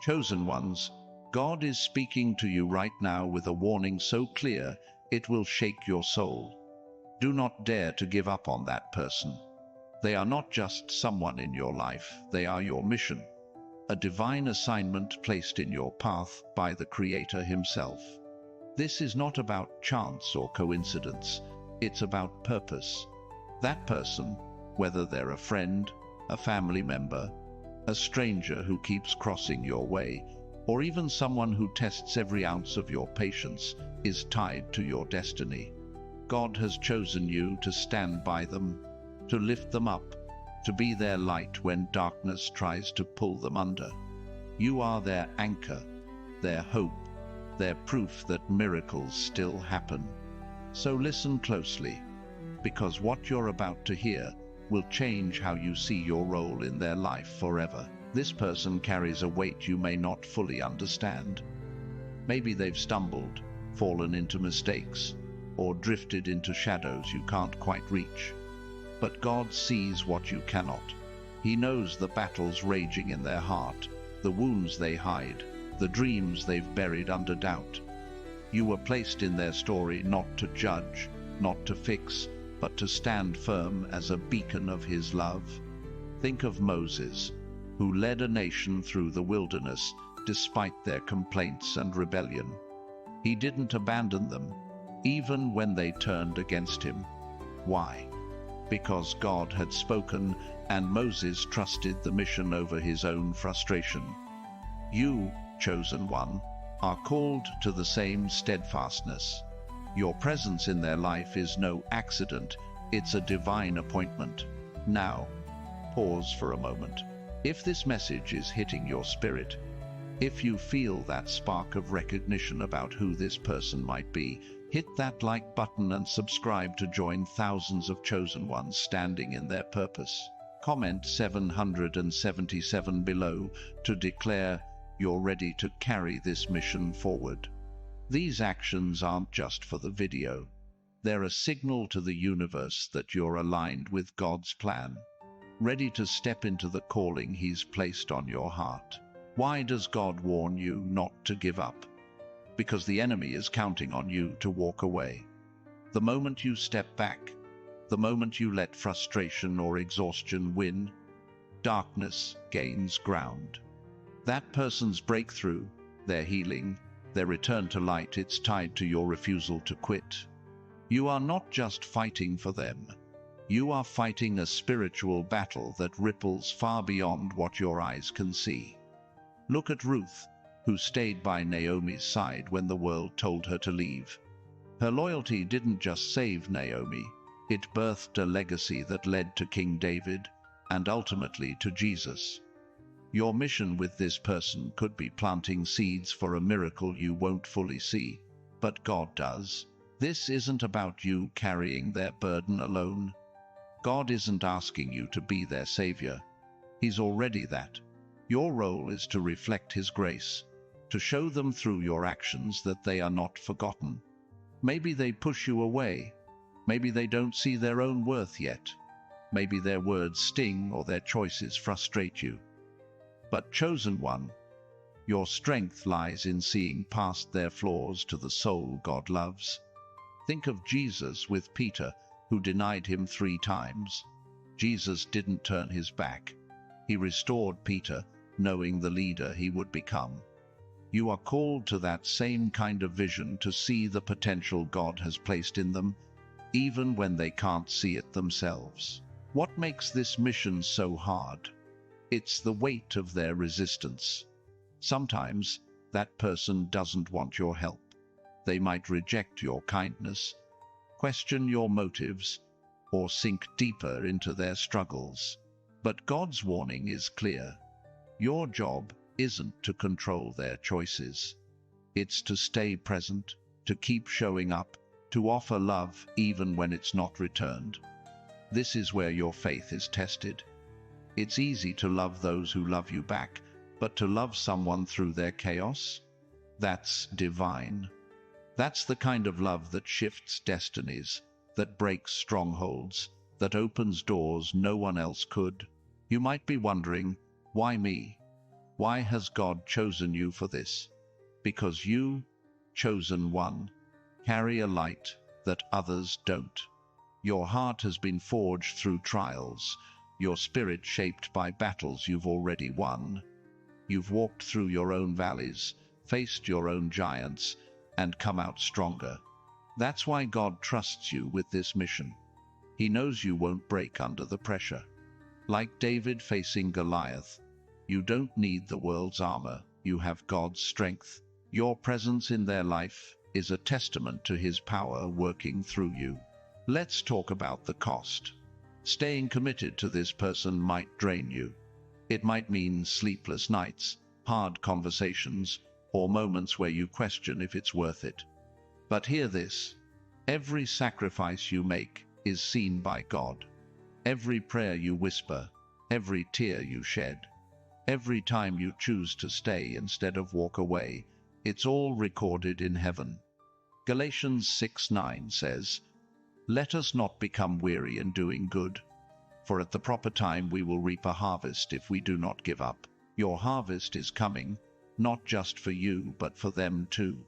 Chosen ones, God is speaking to you right now with a warning so clear it will shake your soul. Do not dare to give up on that person. They are not just someone in your life, they are your mission. A divine assignment placed in your path by the Creator Himself. This is not about chance or coincidence, it's about purpose. That person, whether they're a friend, a family member, a stranger who keeps crossing your way, or even someone who tests every ounce of your patience, is tied to your destiny. God has chosen you to stand by them, to lift them up, to be their light when darkness tries to pull them under. You are their anchor, their hope, their proof that miracles still happen. So listen closely, because what you're about to hear will change how you see your role in their life forever. This person carries a weight you may not fully understand. Maybe they've stumbled, fallen into mistakes, or drifted into shadows you can't quite reach. But God sees what you cannot. He knows the battles raging in their heart, the wounds they hide, the dreams they've buried under doubt. You were placed in their story not to judge, not to fix, but to stand firm as a beacon of His love. Think of Moses, who led a nation through the wilderness despite their complaints and rebellion. He didn't abandon them, even when they turned against him. Why? Because God had spoken, and Moses trusted the mission over his own frustration. You, chosen one, are called to the same steadfastness. Your presence in their life is no accident, it's a divine appointment. Now, pause for a moment. If this message is hitting your spirit, if you feel that spark of recognition about who this person might be, hit that like button and subscribe to join thousands of chosen ones standing in their purpose. Comment 777 below to declare you're ready to carry this mission forward. These actions aren't just for the video. They're a signal to the universe that you're aligned with God's plan, ready to step into the calling He's placed on your heart. Why does God warn you not to give up? Because the enemy is counting on you to walk away. The moment you step back, the moment you let frustration or exhaustion win, darkness gains ground. That person's breakthrough, their healing, their return to light, it's tied to your refusal to quit. You are not just fighting for them. You are fighting a spiritual battle that ripples far beyond what your eyes can see. Look at Ruth, who stayed by Naomi's side when the world told her to leave. Her loyalty didn't just save Naomi, it birthed a legacy that led to King David and ultimately to Jesus. Your mission with this person could be planting seeds for a miracle you won't fully see, but God does. This isn't about you carrying their burden alone. God isn't asking you to be their savior. He's already that. Your role is to reflect His grace, to show them through your actions that they are not forgotten. Maybe they push you away. Maybe they don't see their own worth yet. Maybe their words sting or their choices frustrate you. But chosen one, your strength lies in seeing past their flaws to the soul God loves. Think of Jesus with Peter, who denied Him 3 times. Jesus didn't turn His back. He restored Peter, knowing the leader he would become. You are called to that same kind of vision, to see the potential God has placed in them, even when they can't see it themselves. What makes this mission so hard? It's the weight of their resistance. Sometimes that person doesn't want your help. They might reject your kindness, question your motives, or sink deeper into their struggles. But God's warning is clear. Your job isn't to control their choices. It's to stay present, to keep showing up, to offer love even when it's not returned. This is where your faith is tested. It's easy to love those who love you back, but to love someone through their chaos? That's divine. That's the kind of love that shifts destinies, that breaks strongholds, that opens doors no one else could. You might be wondering, why me? Why has God chosen you for this? Because you, chosen one, carry a light that others don't. Your heart has been forged through trials, your spirit shaped by battles you've already won. You've walked through your own valleys, faced your own giants, and come out stronger. That's why God trusts you with this mission. He knows you won't break under the pressure. Like David facing Goliath, you don't need the world's armor, you have God's strength. Your presence in their life is a testament to His power working through you. Let's talk about the cost. Staying committed to this person might drain you. It might mean sleepless nights, hard conversations, or moments where you question if it's worth it. But hear this: every sacrifice you make is seen by God. Every prayer you whisper, every tear you shed, every time you choose to stay instead of walk away, it's all recorded in heaven. Galatians 6:9 says, "Let us not become weary in doing good, for at the proper time we will reap a harvest if we do not give up." Your harvest is coming, not just for you, but for them too.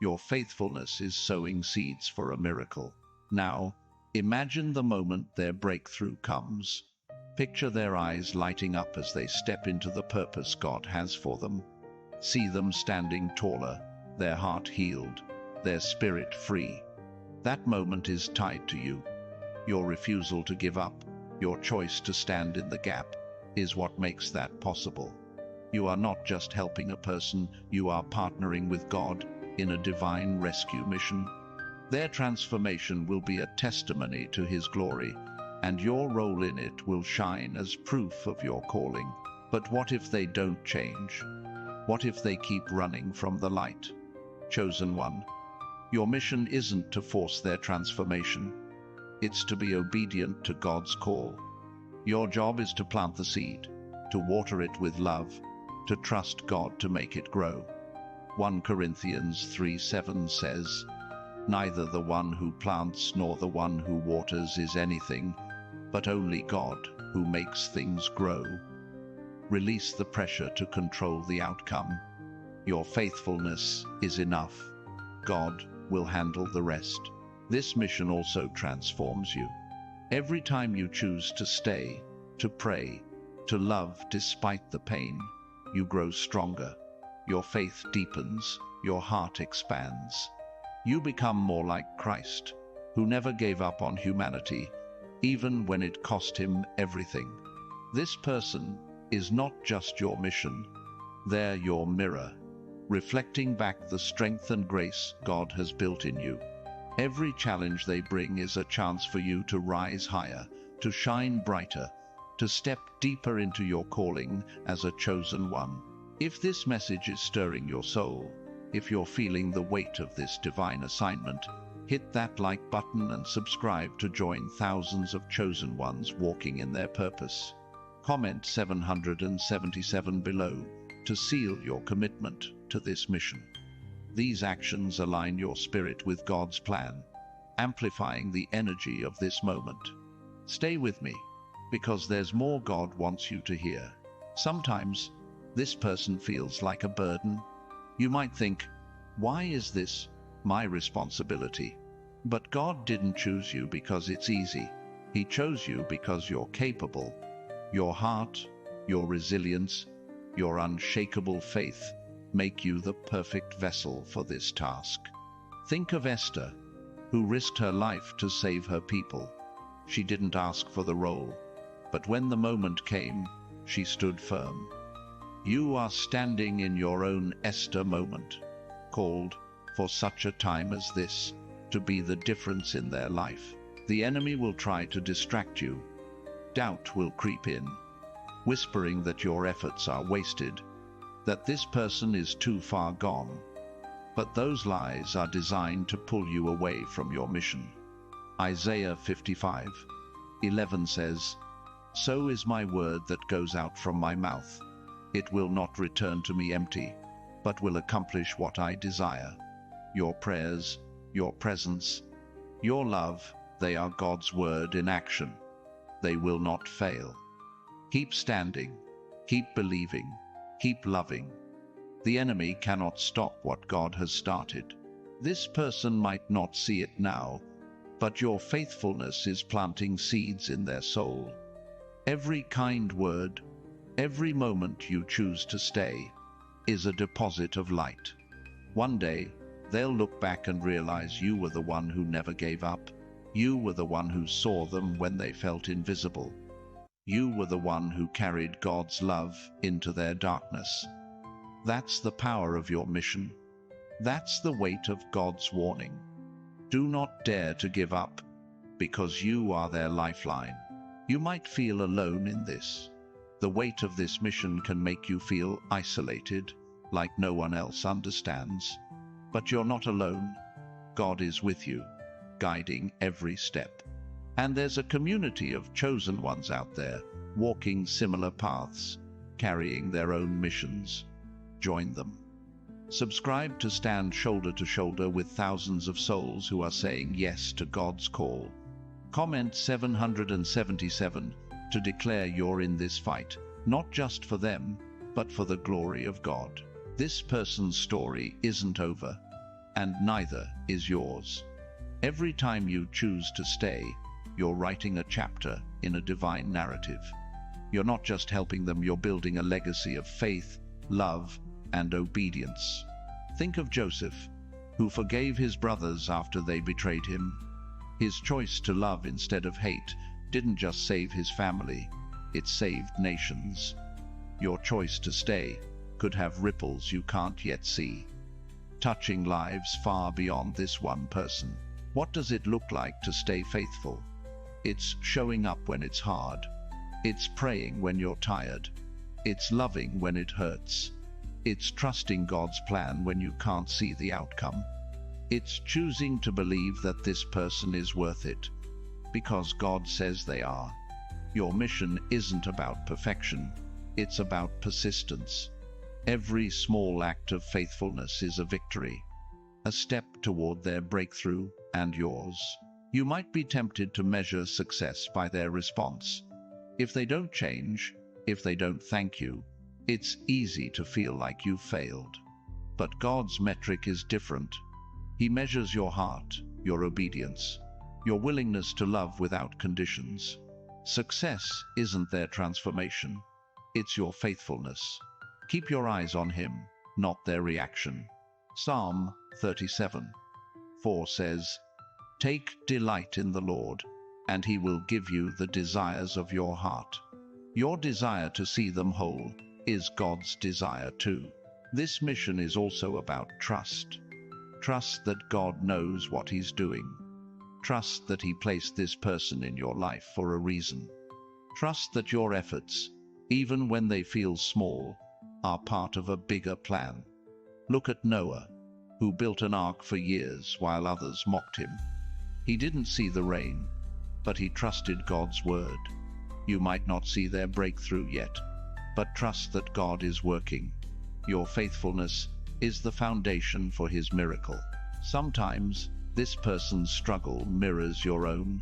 Your faithfulness is sowing seeds for a miracle. Now, imagine the moment their breakthrough comes. Picture their eyes lighting up as they step into the purpose God has for them. See them standing taller, their heart healed, their spirit free. That moment is tied to you. Your refusal to give up, your choice to stand in the gap, is what makes that possible. You are not just helping a person, you are partnering with God in a divine rescue mission. Their transformation will be a testimony to His glory, and your role in it will shine as proof of your calling. But what if they don't change? What if they keep running from the light? Chosen one, your mission isn't to force their transformation. It's to be obedient to God's call. Your job is to plant the seed, to water it with love, to trust God to make it grow. 1 Corinthians 3:7 says, "Neither the one who plants nor the one who waters is anything, but only God who makes things grow." Release the pressure to control the outcome. Your faithfulness is enough. God will handle the rest. This mission also transforms you. Every time you choose to stay, to pray, to love despite the pain, you grow stronger. Your faith deepens, your heart expands. You become more like Christ, who never gave up on humanity, even when it cost Him everything. This person is not just your mission, they're your mirror, reflecting back the strength and grace God has built in you. Every challenge they bring is a chance for you to rise higher, to shine brighter, to step deeper into your calling as a chosen one. If this message is stirring your soul, if you're feeling the weight of this divine assignment, hit that like button and subscribe to join thousands of chosen ones walking in their purpose. Comment 777 below to seal your commitment to this mission. These actions align your spirit with God's plan, amplifying the energy of this moment. Stay with me, because there's more God wants you to hear. Sometimes, this person feels like a burden. You might think, why is this my responsibility? But God didn't choose you because it's easy. He chose you because you're capable. Your heart, your resilience, your unshakable faith make you the perfect vessel for this task. Think of Esther, who risked her life to save her people. She didn't ask for the role, but when the moment came, she stood firm. You are standing in your own Esther moment, called for such a time as this, to be the difference in their life. The enemy will try to distract you. Doubt will creep in, whispering that your efforts are wasted, that this person is too far gone. But those lies are designed to pull you away from your mission. Isaiah 55:11 says, "So is my word that goes out from my mouth. It will not return to me empty, but will accomplish what I desire." Your prayers, your presence, your love, they are God's word in action. They will not fail. Keep standing, keep believing, Keep loving. The enemy cannot stop what God has started. This person might not see it now, but your faithfulness is planting seeds in their soul. Every kind word, every moment you choose to stay, is a deposit of light. One day, they'll look back and realize you were the one who never gave up. You were the one who saw them when they felt invisible. You were the one who carried God's love into their darkness. That's the power of your mission. That's the weight of God's warning. Do not dare to give up, because you are their lifeline. You might feel alone in this. The weight of this mission can make you feel isolated, like no one else understands. But you're not alone. God is with you, guiding every step. And there's a community of chosen ones out there, walking similar paths, carrying their own missions. Join them. Subscribe to stand shoulder to shoulder with thousands of souls who are saying yes to God's call. Comment 777 to declare you're in this fight, not just for them, but for the glory of God. This person's story isn't over, and neither is yours. Every time you choose to stay, you're writing a chapter in a divine narrative. You're not just helping them, you're building a legacy of faith, love, and obedience. Think of Joseph, who forgave his brothers after they betrayed him. His choice to love instead of hate didn't just save his family, it saved nations. Your choice to stay could have ripples you can't yet see, touching lives far beyond this one person. What does it look like to stay faithful? It's showing up when it's hard. It's praying when you're tired. It's loving when it hurts. It's trusting God's plan when you can't see the outcome. It's choosing to believe that this person is worth it, because God says they are. Your mission isn't about perfection, it's about persistence. Every small act of faithfulness is a victory, a step toward their breakthrough and yours. You might be tempted to measure success by their response. If they don't change, if they don't thank you, it's easy to feel like you've failed. But God's metric is different. He measures your heart, your obedience, your willingness to love without conditions. Success isn't their transformation, it's your faithfulness. Keep your eyes on Him, not their reaction. Psalm 37:4 says, "Take delight in the Lord, and He will give you the desires of your heart." Your desire to see them whole is God's desire too. This mission is also about trust. Trust that God knows what He's doing. Trust that He placed this person in your life for a reason. Trust that your efforts, even when they feel small, are part of a bigger plan. Look at Noah, who built an ark for years while others mocked him. He didn't see the rain, but he trusted God's word. You might not see their breakthrough yet, but trust that God is working. Your faithfulness is the foundation for His miracle. Sometimes this person's struggle mirrors your own.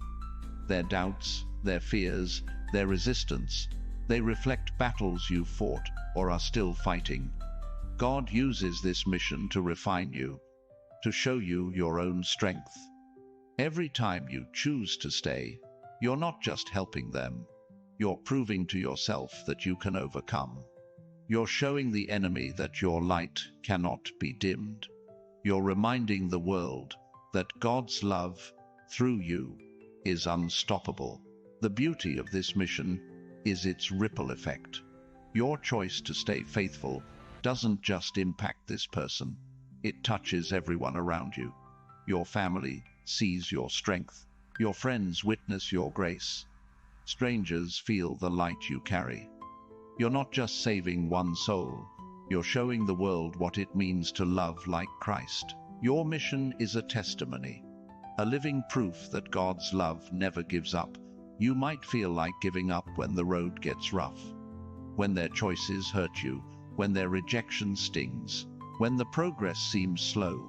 Their doubts, their fears, their resistance, they reflect battles you've fought or are still fighting. God uses this mission to refine you, to show you your own strength. Every time you choose to stay, you're not just helping them, you're proving to yourself that you can overcome. You're showing the enemy that your light cannot be dimmed. You're reminding the world that God's love, through you, is unstoppable. The beauty of this mission is its ripple effect. Your choice to stay faithful doesn't just impact this person, it touches everyone around you. Your family sees your strength. Your friends witness your grace. Strangers feel the light you carry. You're not just saving one soul, you're showing the world what it means to love like Christ. Your mission is a testimony, a living proof that God's love never gives up. You might feel like giving up when the road gets rough, when their choices hurt you, when their rejection stings, when the progress seems slow.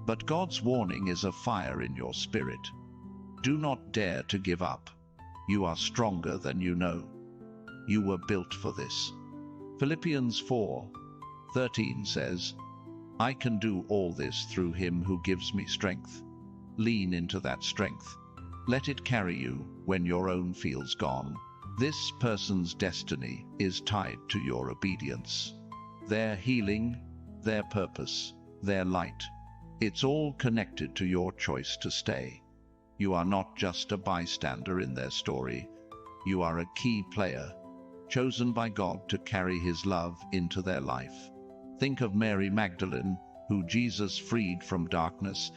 But God's warning is a fire in your spirit. Do not dare to give up. You are stronger than you know. You were built for this. Philippians 4:13 says, I can do all this through him who gives me strength. Lean into that strength. Let it carry you when your own feels gone. This person's destiny is tied to your obedience. Their healing, their purpose, their light. It's all connected to your choice to stay. You are not just a bystander in their story. You are a key player, chosen by God to carry his love into their life. Think of Mary Magdalene, who Jesus freed from darkness.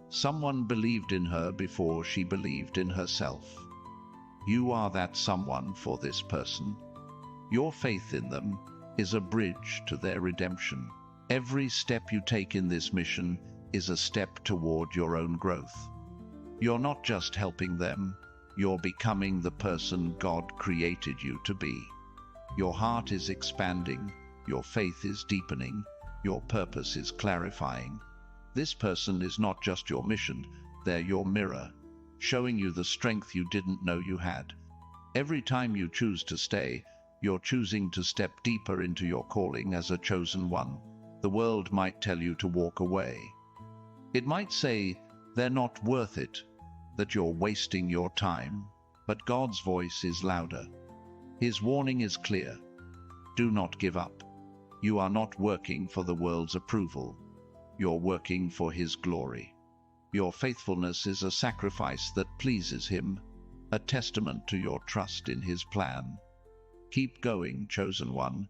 Someone believed in her before she believed in herself. You are that someone for this person. Your faith in them is a bridge to their redemption. Every step you take in this mission is a step toward your own growth. You're not just helping them, you're becoming the person God created you to be. Your heart is expanding, your faith is deepening, your purpose is clarifying. This person is not just your mission, they're your mirror, showing you the strength you didn't know you had. Every time you choose to stay, you're choosing to step deeper into your calling as a chosen one. The world might tell you to walk away. It might say they're not worth it, that you're wasting your time, but God's voice is louder. His warning is clear. Do not give up. You are not working for the world's approval. You're working for his glory. Your faithfulness is a sacrifice that pleases him, a testament to your trust in his plan. Keep going, chosen one.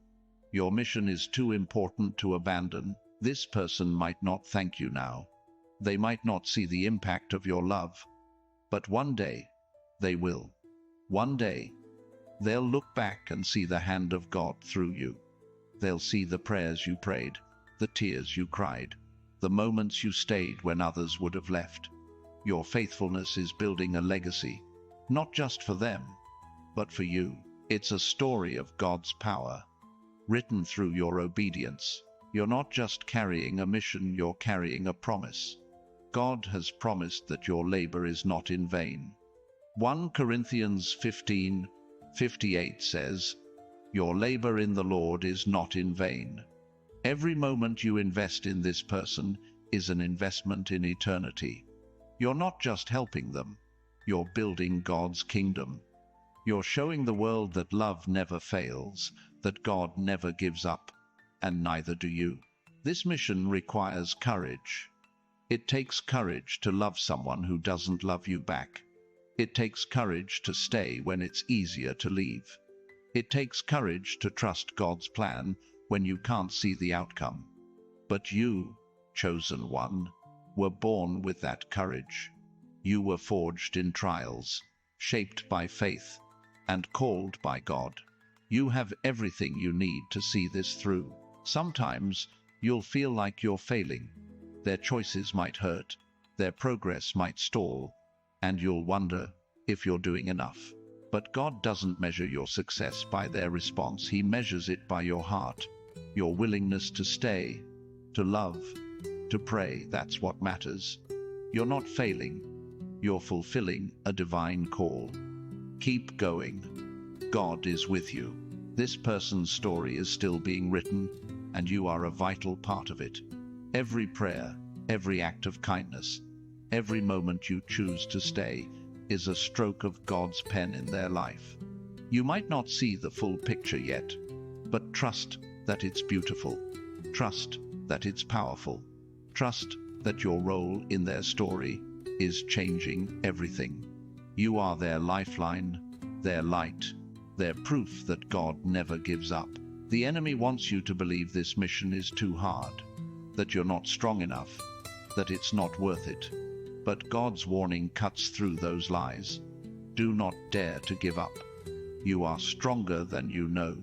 Your mission is too important to abandon. This person might not thank you now. They might not see the impact of your love. But one day, they will. One day, they'll look back and see the hand of God through you. They'll see the prayers you prayed, the tears you cried, the moments you stayed when others would have left. Your faithfulness is building a legacy, not just for them, but for you. It's a story of God's power, written through your obedience. You're not just carrying a mission, you're carrying a promise. God has promised that your labor is not in vain. 1 Corinthians 15:58 says, your labor in the Lord is not in vain. Every moment you invest in this person is an investment in eternity. You're not just helping them, you're building God's kingdom. You're showing the world that love never fails, that God never gives up, and neither do you. This mission requires courage. It takes courage to love someone who doesn't love you back. It takes courage to stay when it's easier to leave. It takes courage to trust God's plan when you can't see the outcome. But you, chosen one, were born with that courage. You were forged in trials, shaped by faith, and called by God. You have everything you need to see this through. Sometimes you'll feel like you're failing. Their choices might hurt, their progress might stall, and you'll wonder if you're doing enough. But God doesn't measure your success by their response. He measures it by your heart, your willingness to stay, to love, to pray. That's what matters. You're not failing. You're fulfilling a divine call. Keep going. God is with you. This person's story is still being written, and you are a vital part of it. Every prayer, every act of kindness, every moment you choose to stay is a stroke of God's pen in their life. You might not see the full picture yet, but trust that it's beautiful. Trust that it's powerful. Trust that your role in their story is changing everything. You are their lifeline, their light, their proof that God never gives up. The enemy wants you to believe this mission is too hard, that you're not strong enough, that it's not worth it. But God's warning cuts through those lies. Do not dare to give up. You are stronger than you know.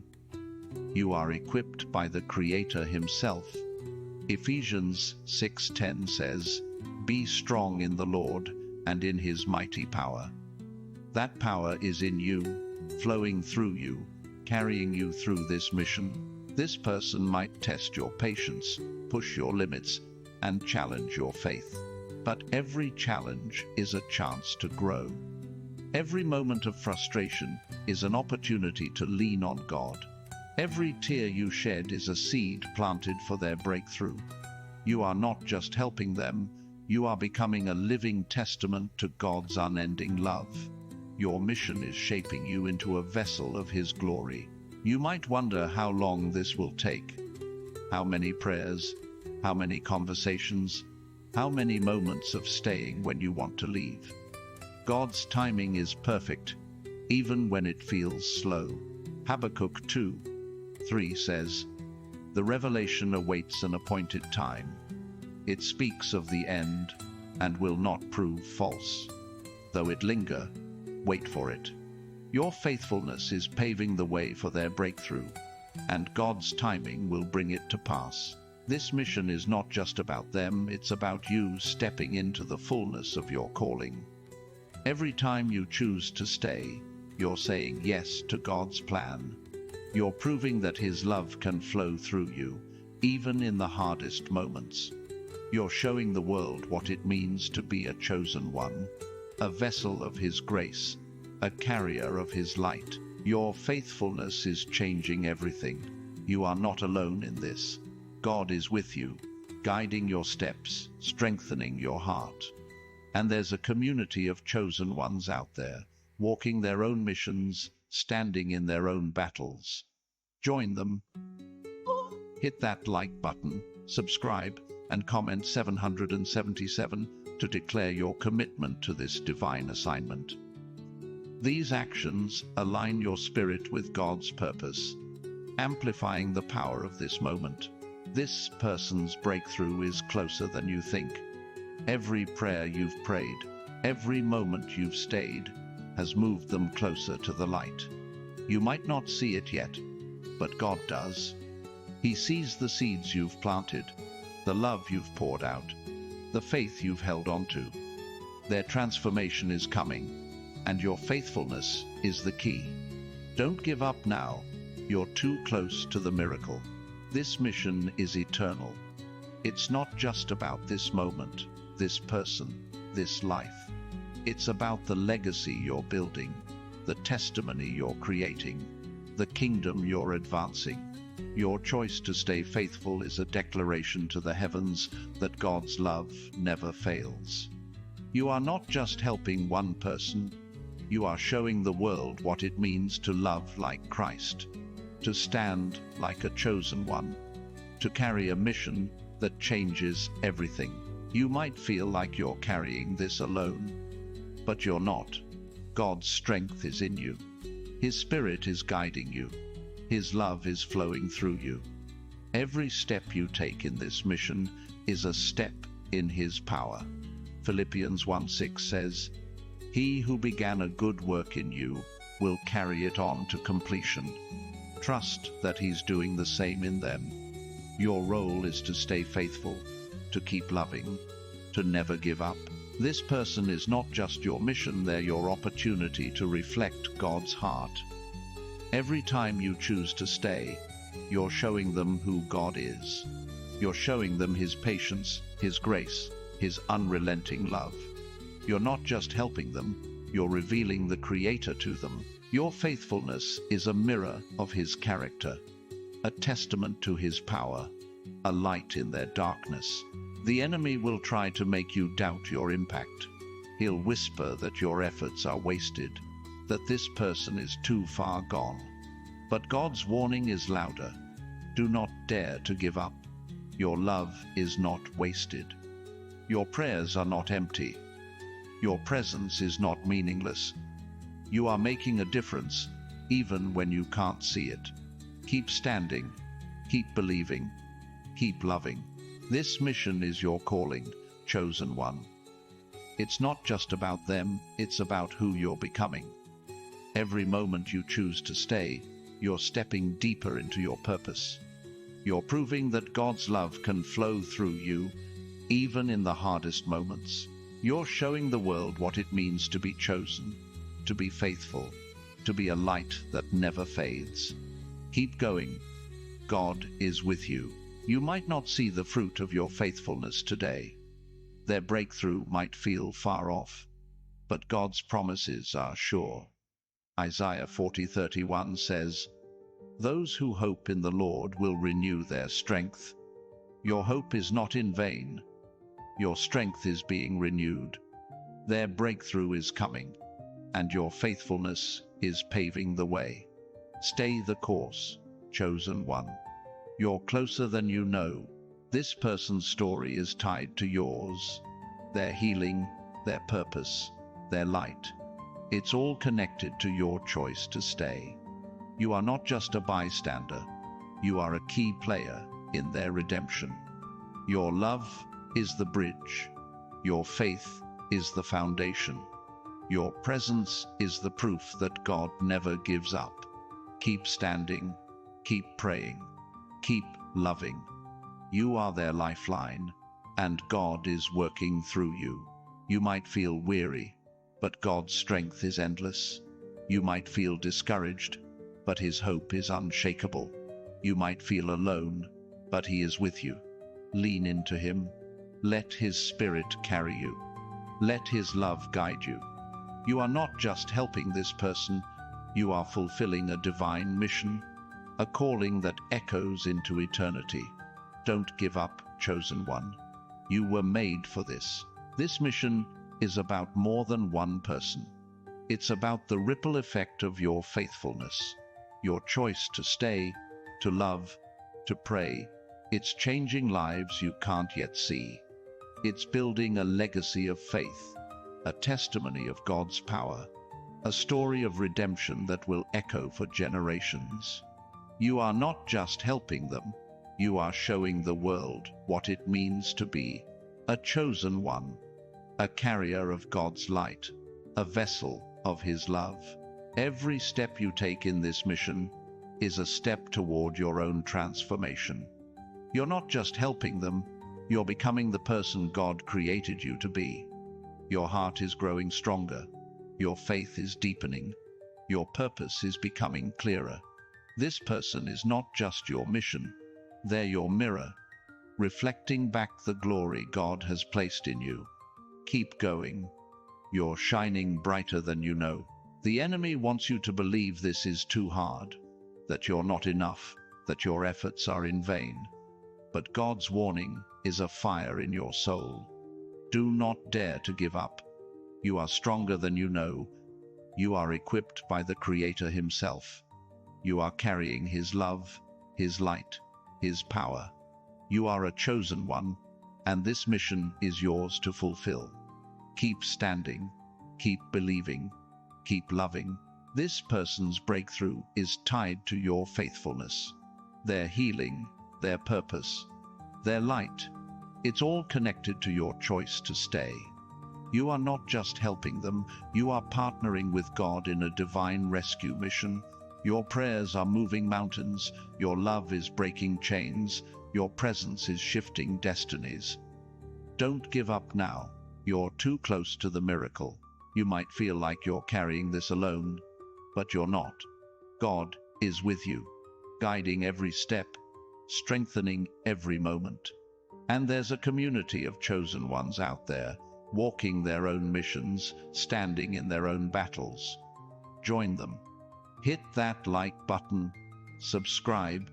You are equipped by the Creator himself. Ephesians 6:10 says, be strong in the Lord and in his mighty power. That power is in you, flowing through you, carrying you through this mission. This person might test your patience, push your limits, and challenge your faith. But every challenge is a chance to grow. Every moment of frustration is an opportunity to lean on God. Every tear you shed is a seed planted for their breakthrough. You are not just helping them, you are becoming a living testament to God's unending love. Your mission is shaping you into a vessel of His glory. You might wonder how long this will take. How many prayers? How many conversations? How many moments of staying when you want to leave? God's timing is perfect, even when it feels slow. Habakkuk 2:3 says, "The revelation awaits an appointed time. It speaks of the end and will not prove false. Though it linger, wait for it." Your faithfulness is paving the way for their breakthrough, and God's timing will bring it to pass. This mission is not just about them, it's about you stepping into the fullness of your calling. Every time you choose to stay, you're saying yes to God's plan. You're proving that His love can flow through you, even in the hardest moments. You're showing the world what it means to be a chosen one, a vessel of His grace, a carrier of His light. Your faithfulness is changing everything. You are not alone in this. God is with you, guiding your steps, strengthening your heart. And there's a community of chosen ones out there, walking their own missions, standing in their own battles. Join them. Hit that like button, subscribe, and comment 777 to declare your commitment to this divine assignment. These actions align your spirit with God's purpose, amplifying the power of this moment. This person's breakthrough is closer than you think. Every prayer you've prayed, every moment you've stayed, has moved them closer to the light. You might not see it yet, but God does. He sees the seeds you've planted, the love you've poured out, the faith you've held on to. Their transformation is coming, and your faithfulness is the key. Don't give up now. You're too close to the miracle. This mission is eternal. It's not just about this moment, this person, this life. It's about the legacy you're building, the testimony you're creating, the kingdom you're advancing. Your choice to stay faithful is a declaration to the heavens that God's love never fails. You are not just helping one person, you are showing the world what it means to love like Christ, to stand like a chosen one, to carry a mission that changes everything. You might feel like you're carrying this alone, but you're not. God's strength is in you. His Spirit is guiding you. His love is flowing through you. Every step you take in this mission is a step in His power. Philippians 1:6 says, "He who began a good work in you will carry it on to completion." Trust that He's doing the same in them. Your role is to stay faithful, to keep loving, to never give up. This person is not just your mission, they're your opportunity to reflect God's heart. Every time you choose to stay, you're showing them who God is. You're showing them His patience, His grace, His unrelenting love. You're not just helping them, you're revealing the Creator to them. Your faithfulness is a mirror of His character, a testament to His power, a light in their darkness. The enemy will try to make you doubt your impact. He'll whisper that your efforts are wasted, that this person is too far gone. But God's warning is louder. Do not dare to give up. Your love is not wasted. Your prayers are not empty. Your presence is not meaningless. You are making a difference, even when you can't see it. Keep standing, keep believing, keep loving. This mission is your calling, chosen one. It's not just about them, it's about who you're becoming. Every moment you choose to stay, you're stepping deeper into your purpose. You're proving that God's love can flow through you, even in the hardest moments. You're showing the world what it means to be chosen, to be faithful, to be a light that never fades. Keep going. God is with you. You might not see the fruit of your faithfulness today. Their breakthrough might feel far off, but God's promises are sure. Isaiah 40:31 says, Those who hope in the Lord will renew their strength. Your hope is not in vain. Your strength is being renewed. Their breakthrough is coming, and your faithfulness is paving the way. Stay the course, chosen one. You're closer than you know. This person's story is tied to yours. Their healing, their purpose, their light. It's all connected to your choice to stay. You are not just a bystander. You are a key player in their redemption. Your love is the bridge. Your faith is the foundation. Your presence is the proof that God never gives up. Keep standing, keep praying, keep loving. You are their lifeline, and God is working through you. You might feel weary, but God's strength is endless. You might feel discouraged, but His hope is unshakable. You might feel alone, but He is with you. Lean into Him. Let His Spirit carry you. Let His love guide you. You are not just helping this person, you are fulfilling a divine mission, a calling that echoes into eternity. Don't give up, chosen one. You were made for this. This mission is about more than one person. It's about the ripple effect of your faithfulness, your choice to stay, to love, to pray. It's changing lives you can't yet see. It's building a legacy of faith, a testimony of God's power, a story of redemption that will echo for generations. You are not just helping them, you are showing the world what it means to be a chosen one, a carrier of God's light, a vessel of His love. Every step you take in this mission is a step toward your own transformation. You're not just helping them, you're becoming the person God created you to be. Your heart is growing stronger, your faith is deepening, your purpose is becoming clearer. This person is not just your mission, they're your mirror, reflecting back the glory God has placed in you. Keep going. You're shining brighter than you know. The enemy wants you to believe this is too hard, that you're not enough, that your efforts are in vain. But God's warning is a fire in your soul. Do not dare to give up. You are stronger than you know. You are equipped by the Creator Himself. You are carrying His love, His light, His power. You are a chosen one, and this mission is yours to fulfill. Keep standing, keep believing, keep loving. This person's breakthrough is tied to your faithfulness, their healing, their purpose, their light. It's all connected to your choice to stay. You are not just helping them, you are partnering with God in a divine rescue mission. Your prayers are moving mountains, your love is breaking chains, your presence is shifting destinies. Don't give up now. You're too close to the miracle. You might feel like you're carrying this alone, but you're not. God is with you, guiding every step, strengthening every moment. And there's a community of chosen ones out there, walking their own missions, standing in their own battles. Join them. Hit that like button, subscribe,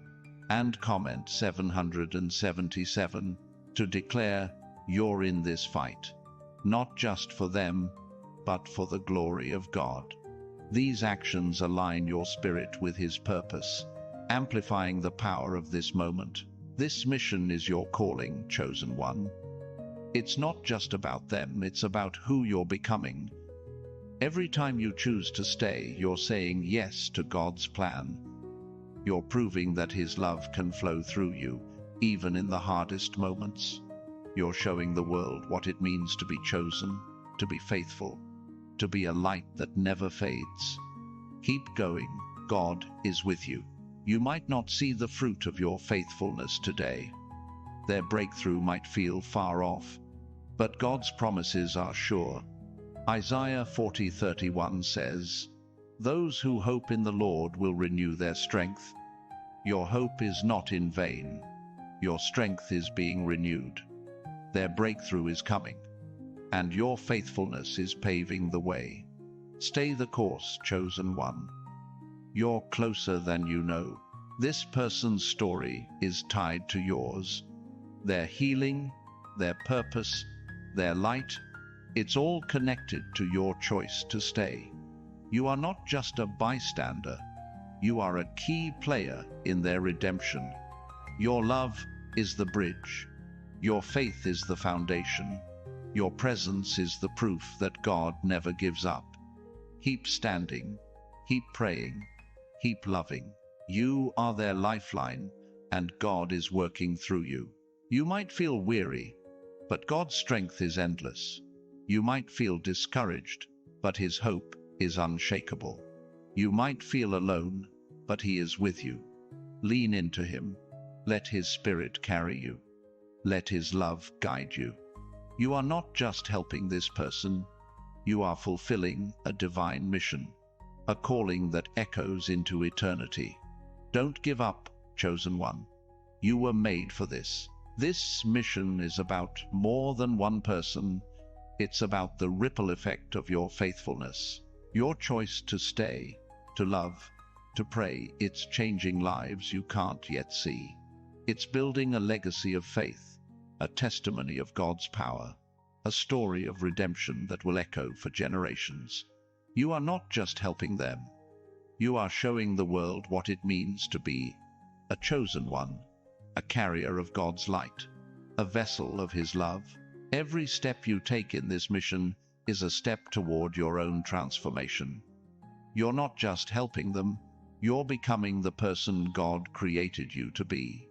and comment 777 to declare you're in this fight, not just for them, but for the glory of God. These actions align your spirit with His purpose, amplifying the power of this moment. This mission is your calling, chosen one. It's not just about them, it's about who you're becoming. Every time you choose to stay, you're saying yes to God's plan. You're proving that His love can flow through you, even in the hardest moments. You're showing the world what it means to be chosen, to be faithful, to be a light that never fades. Keep going. God is with you. You might not see the fruit of your faithfulness today. Their breakthrough might feel far off, but God's promises are sure. Isaiah 40:31 says, "Those who hope in the Lord will renew their strength." Your hope is not in vain. Your strength is being renewed. Their breakthrough is coming, and your faithfulness is paving the way. Stay the course, chosen one. You're closer than you know. This person's story is tied to yours. Their healing, their purpose, their light, it's all connected to your choice to stay. You are not just a bystander. You are a key player in their redemption. Your love is the bridge. Your faith is the foundation. Your presence is the proof that God never gives up. Keep standing, keep praying, keep loving. You are their lifeline, and God is working through you. You might feel weary, but God's strength is endless. You might feel discouraged, but His hope is unshakable. You might feel alone, but He is with you. Lean into Him. Let His Spirit carry you. Let His love guide you. You are not just helping this person. You are fulfilling a divine mission, a calling that echoes into eternity. Don't give up, chosen one. You were made for this. This mission is about more than one person. It's about the ripple effect of your faithfulness, your choice to stay, to love, to pray. It's changing lives you can't yet see. It's building a legacy of faith, a testimony of God's power, a story of redemption that will echo for generations. You are not just helping them. You are showing the world what it means to be a chosen one, a carrier of God's light, a vessel of His love. Every step you take in this mission is a step toward your own transformation. You're not just helping them, you're becoming the person God created you to be.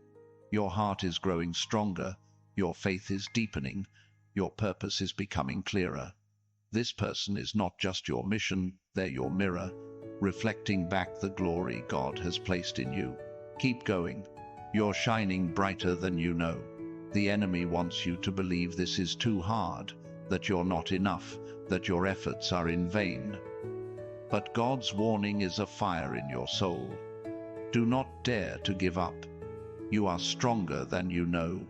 Your heart is growing stronger, your faith is deepening, your purpose is becoming clearer. This person is not just your mission, they're your mirror, reflecting back the glory God has placed in you. Keep going. You're shining brighter than you know. The enemy wants you to believe this is too hard, that you're not enough, that your efforts are in vain. But God's warning is a fire in your soul. Do not dare to give up. You are stronger than you know.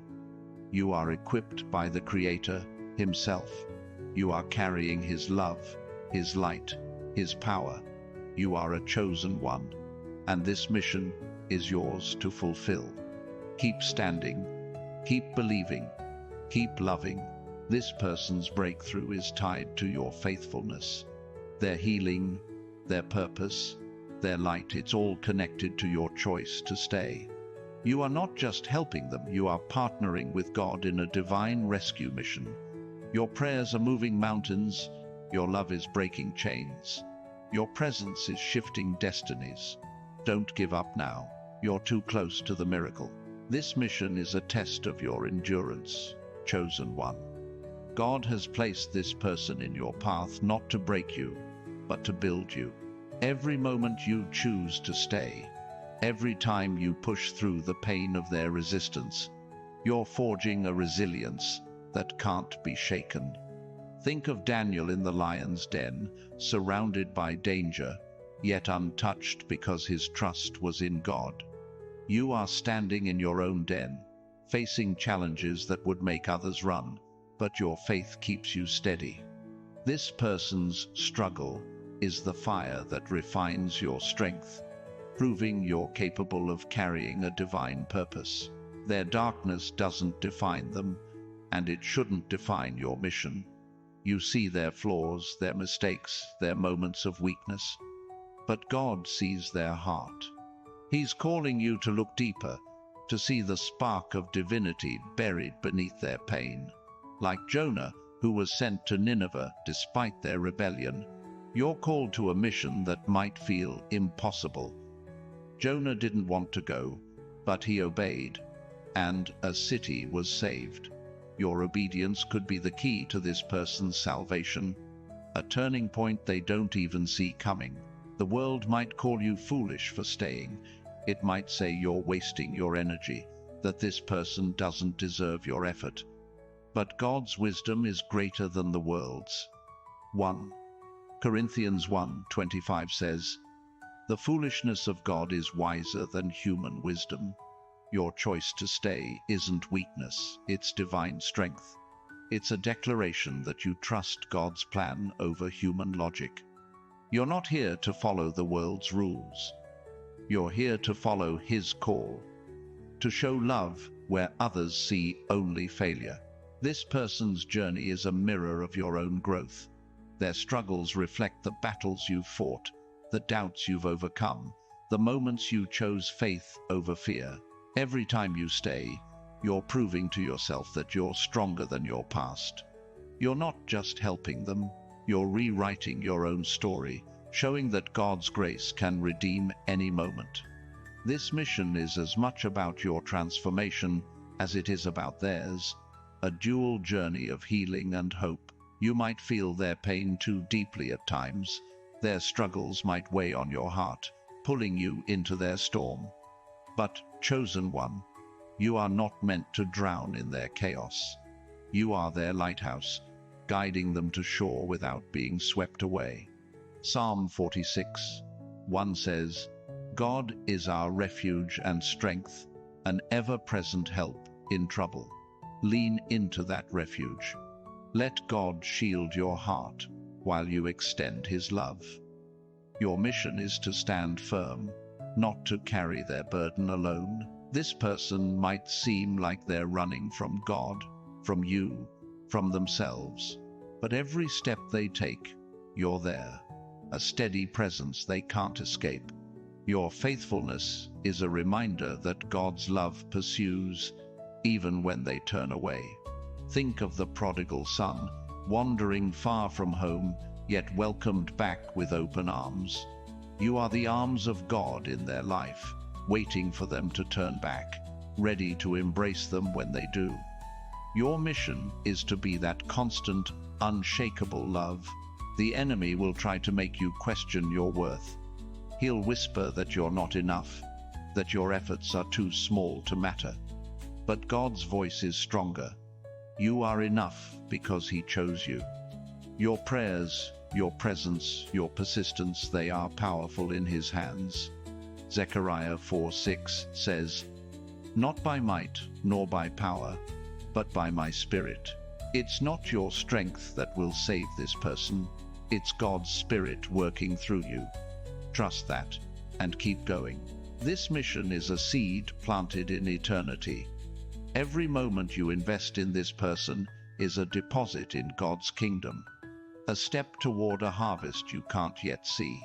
You are equipped by the Creator Himself. You are carrying His love, His light, His power. You are a chosen one, and this mission is yours to fulfill. Keep standing, keep believing, keep loving. This person's breakthrough is tied to your faithfulness. Their healing, their purpose, their light, it's all connected to your choice to stay. You are not just helping them, you are partnering with God in a divine rescue mission. Your prayers are moving mountains, your love is breaking chains. Your presence is shifting destinies. Don't give up now. You're too close to the miracle. This mission is a test of your endurance, chosen one. God has placed this person in your path not to break you, but to build you. Every moment you choose to stay, every time you push through the pain of their resistance, you're forging a resilience that can't be shaken. Think of Daniel in the lion's den, surrounded by danger, yet untouched because his trust was in God. You are standing in your own den, facing challenges that would make others run, but your faith keeps you steady. This person's struggle is the fire that refines your strength, proving you're capable of carrying a divine purpose. Their darkness doesn't define them, and it shouldn't define your mission. You see their flaws, their mistakes, their moments of weakness, but God sees their heart. He's calling you to look deeper, to see the spark of divinity buried beneath their pain. Like Jonah, who was sent to Nineveh despite their rebellion, you're called to a mission that might feel impossible. Jonah didn't want to go, but he obeyed, and a city was saved. Your obedience could be the key to this person's salvation, a turning point they don't even see coming. The world might call you foolish for staying. It might say you're wasting your energy, that this person doesn't deserve your effort. But God's wisdom is greater than the world's. 1 Corinthians 1:25 says, "The foolishness of God is wiser than human wisdom." Your choice to stay isn't weakness, it's divine strength. It's a declaration that you trust God's plan over human logic. You're not here to follow the world's rules. You're here to follow His call, to show love where others see only failure. This person's journey is a mirror of your own growth. Their struggles reflect the battles you've fought, the doubts you've overcome, the moments you chose faith over fear. Every time you stay, you're proving to yourself that you're stronger than your past. You're not just helping them, you're rewriting your own story, showing that God's grace can redeem any moment. This mission is as much about your transformation as it is about theirs, a dual journey of healing and hope. You might feel their pain too deeply at times. Their struggles might weigh on your heart, pulling you into their storm. But, chosen one, you are not meant to drown in their chaos. You are their lighthouse, guiding them to shore without being swept away. Psalm 46:1 says, "God is our refuge and strength, an ever-present help in trouble." Lean into that refuge. Let God shield your heart while you extend His love. Your mission is to stand firm, not to carry their burden alone. This person might seem like they're running from God, from you, from themselves. But every step they take, you're there, a steady presence they can't escape. Your faithfulness is a reminder that God's love pursues, even when they turn away. Think of the prodigal son, wandering far from home, yet welcomed back with open arms. You are the arms of God in their life, waiting for them to turn back, ready to embrace them when they do. Your mission is to be that constant, unshakable love. The enemy will try to make you question your worth. He'll whisper that you're not enough, that your efforts are too small to matter. But God's voice is stronger. You are enough because He chose you. Your prayers, your presence, your persistence, they are powerful in His hands. Zechariah 4:6 says, "Not by might nor by power, but by my Spirit." It's not your strength that will save this person. It's God's Spirit working through you. Trust that and keep going. This mission is a seed planted in eternity. Every moment you invest in this person is a deposit in God's kingdom, a step toward a harvest you can't yet see.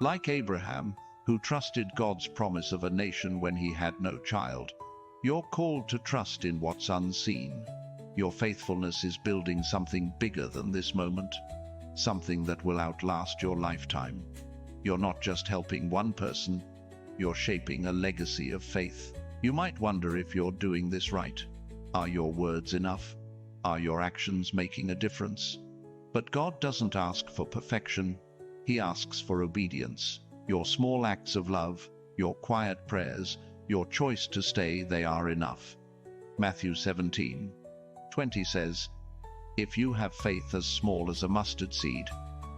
Like Abraham, who trusted God's promise of a nation when he had no child, you're called to trust in what's unseen. Your faithfulness is building something bigger than this moment, something that will outlast your lifetime. You're not just helping one person, you're shaping a legacy of faith. You might wonder if you're doing this right. Are your words enough? Are your actions making a difference? But God doesn't ask for perfection. He asks for obedience. Your small acts of love, your quiet prayers, your choice to stay, they are enough. Matthew 17:20 says, "If you have faith as small as a mustard seed,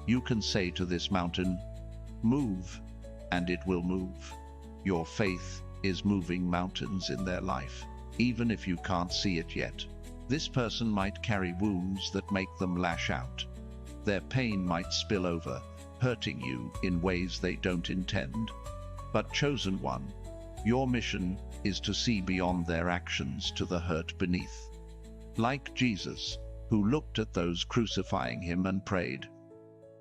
you can say to this mountain, 'Move,' and it will move." Your faith is moving mountains in their life, even if you can't see it yet. This person might carry wounds that make them lash out. Their pain might spill over, hurting you in ways they don't intend. But chosen one, your mission is to see beyond their actions to the hurt beneath. Like Jesus, who looked at those crucifying him and prayed,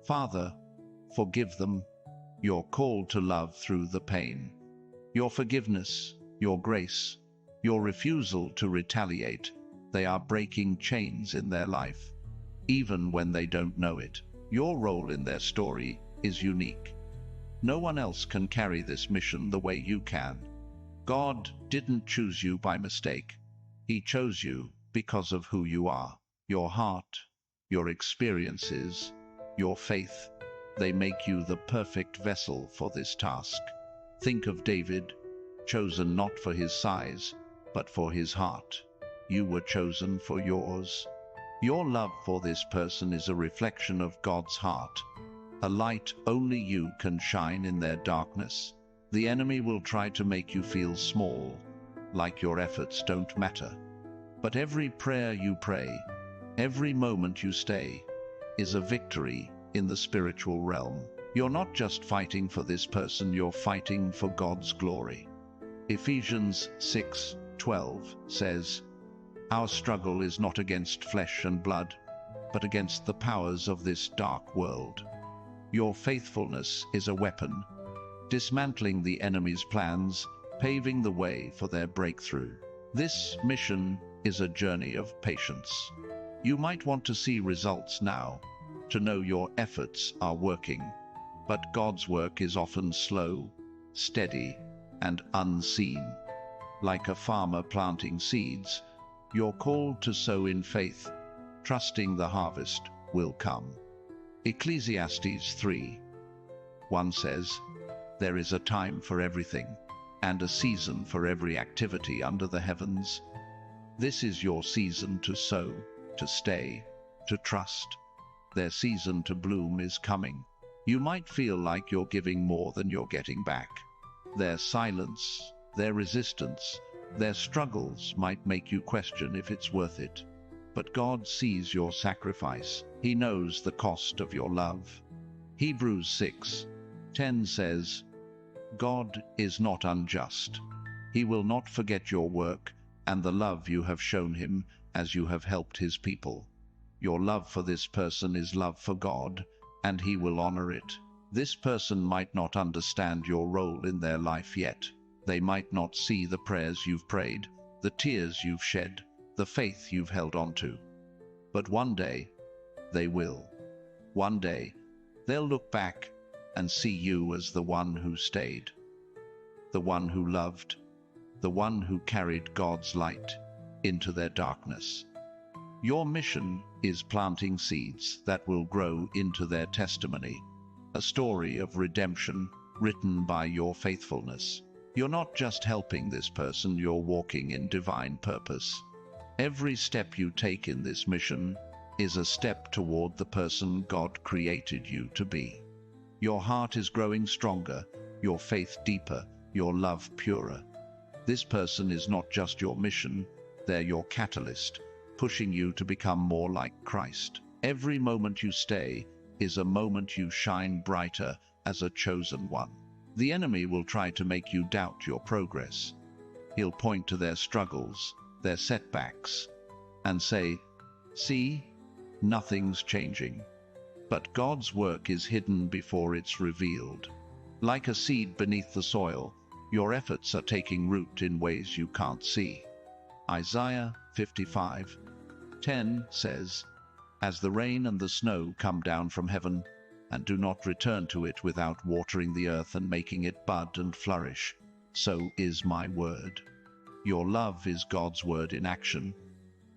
"Father, forgive them." You're called to love through the pain. Your forgiveness, your grace, your refusal to retaliate, they are breaking chains in their life, even when they don't know it. Your role in their story is unique. No one else can carry this mission the way you can. God didn't choose you by mistake. He chose you because of who you are. Your heart, your experiences, your faith, they make you the perfect vessel for this task. Think of David, chosen not for his size, but for his heart. You were chosen for yours. Your love for this person is a reflection of God's heart, a light only you can shine in their darkness. The enemy will try to make you feel small, like your efforts don't matter. But every prayer you pray, every moment you stay, is a victory in the spiritual realm. You're not just fighting for this person, you're fighting for God's glory. Ephesians 6:12 says, "Our struggle is not against flesh and blood, but against the powers of this dark world." Your faithfulness is a weapon, dismantling the enemy's plans, paving the way for their breakthrough. This mission is a journey of patience. You might want to see results now, to know your efforts are working. But God's work is often slow, steady, and unseen. Like a farmer planting seeds, you're called to sow in faith, trusting the harvest will come. Ecclesiastes 3:1 says, "There is a time for everything, and a season for every activity under the heavens." This is your season to sow, to stay, to trust. Their season to bloom is coming. You might feel like you're giving more than you're getting back. Their silence, their resistance, their struggles might make you question if it's worth it. But God sees your sacrifice. He knows the cost of your love. Hebrews 6:10 says, "God is not unjust. He will not forget your work and the love you have shown him as you have helped his people." Your love for this person is love for God, and he will honor it. This person might not understand your role in their life yet. They might not see the prayers you've prayed, the tears you've shed, the faith you've held on to. But one day, they will. One day, they'll look back and see you as the one who stayed, the one who loved, the one who carried God's light into their darkness. Your mission is planting seeds that will grow into their testimony, a story of redemption written by your faithfulness. You're not just helping this person, you're walking in divine purpose. Every step you take in this mission is a step toward the person God created you to be. Your heart is growing stronger, your faith deeper, your love purer. This person is not just your mission, they're your catalyst, pushing you to become more like Christ. Every moment you stay is a moment you shine brighter as a chosen one. The enemy will try to make you doubt your progress. He'll point to their struggles, their setbacks, and say, "See, nothing's changing." But God's work is hidden before it's revealed. Like a seed beneath the soil, your efforts are taking root in ways you can't see. Isaiah 55:10 says, "As the rain and the snow come down from heaven, and do not return to it without watering the earth and making it bud and flourish, so is my word." Your love is God's word in action,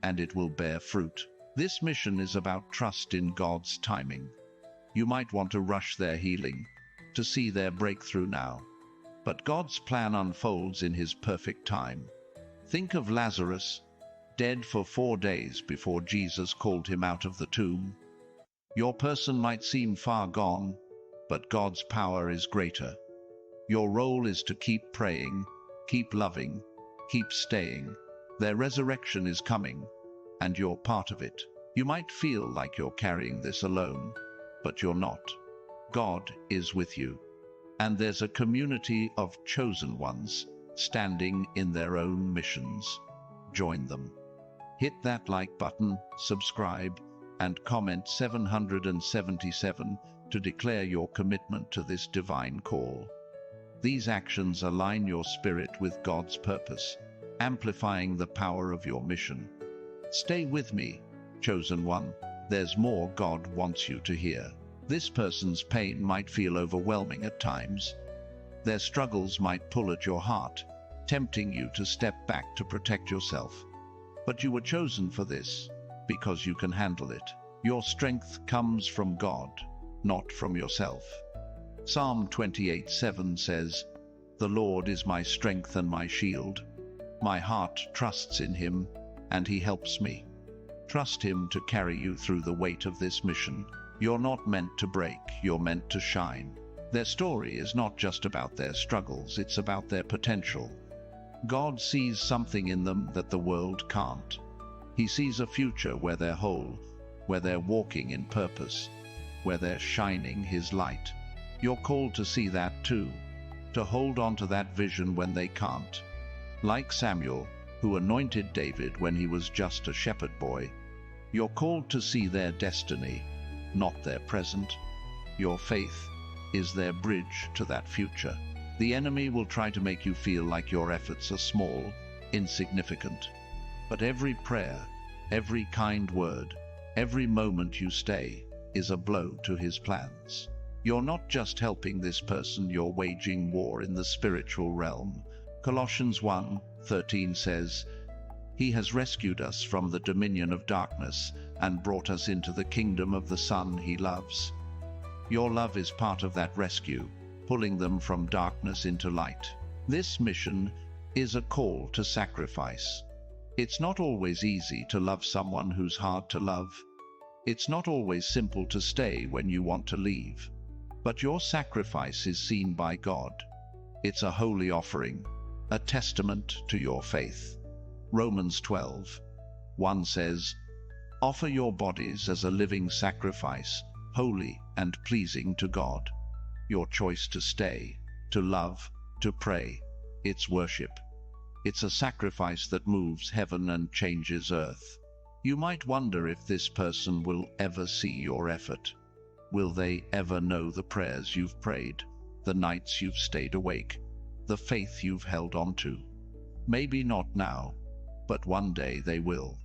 and it will bear fruit. This mission is about trust in God's timing. You might want to rush their healing, to see their breakthrough now. But God's plan unfolds in his perfect time. Think of Lazarus, dead for 4 days before Jesus called him out of the tomb. Your person might seem far gone, but God's power is greater. Your role is to keep praying, keep loving, keep staying. Their resurrection is coming, and you're part of it. You might feel like you're carrying this alone, but you're not. God is with you, and there's a community of chosen ones standing in their own missions. Join them. Hit that like button, subscribe, and comment 777 to declare your commitment to this divine call. These actions align your spirit with God's purpose, amplifying the power of your mission. Stay with me, chosen one. There's more God wants you to hear. This person's pain might feel overwhelming at times. Their struggles might pull at your heart, tempting you to step back to protect yourself. But you were chosen for this, because you can handle it. Your strength comes from God, not from yourself. Psalm 28:7 says, "The Lord is my strength and my shield. My heart trusts in him, and he helps me." Trust him to carry you through the weight of this mission. You're not meant to break, you're meant to shine. Their story is not just about their struggles, it's about their potential. God sees something in them that the world can't. He sees a future where they're whole, where they're walking in purpose, where they're shining his light. You're called to see that too, to hold on to that vision when they can't. Like Samuel, who anointed David when he was just a shepherd boy, you're called to see their destiny, not their present. Your faith is their bridge to that future. The enemy will try to make you feel like your efforts are small, insignificant. But every prayer, every kind word, every moment you stay is a blow to his plans. You're not just helping this person, you're waging war in the spiritual realm. Colossians 1:13 says, "He has rescued us from the dominion of darkness and brought us into the kingdom of the Son he loves." Your love is part of that rescue, pulling them from darkness into light. This mission is a call to sacrifice. It's not always easy to love someone who's hard to love. It's not always simple to stay when you want to leave. But your sacrifice is seen by God. It's a holy offering, a testament to your faith. Romans 12:1 says, "Offer your bodies as a living sacrifice, holy and pleasing to God." Your choice to stay, to love, to pray, it's worship. It's a sacrifice that moves heaven and changes earth. You might wonder if this person will ever see your effort. Will they ever know the prayers you've prayed, the nights you've stayed awake, the faith you've held on to? Maybe not now, but one day they will.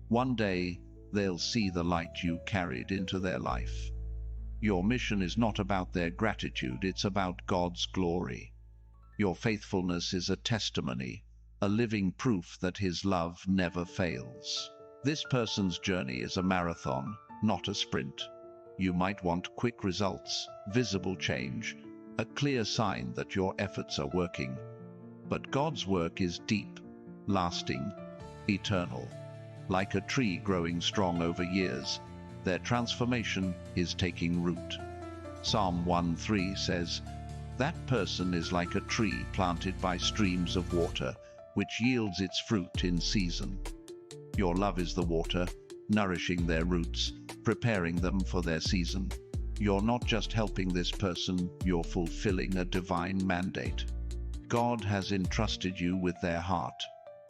One day they'll see the light you carried into their life. Your mission is not about their gratitude, it's about God's glory. Your faithfulness is a testimony, a living proof that His love never fails. This person's journey is a marathon, not a sprint. You might want quick results, visible change, a clear sign that your efforts are working. But God's work is deep, lasting, eternal. Like a tree growing strong over years, their transformation is taking root. Psalm 1:3 says, "That person is like a tree planted by streams of water, which yields its fruit in season." Your love is the water, nourishing their roots, preparing them for their season. You're not just helping this person, you're fulfilling a divine mandate. God has entrusted you with their heart,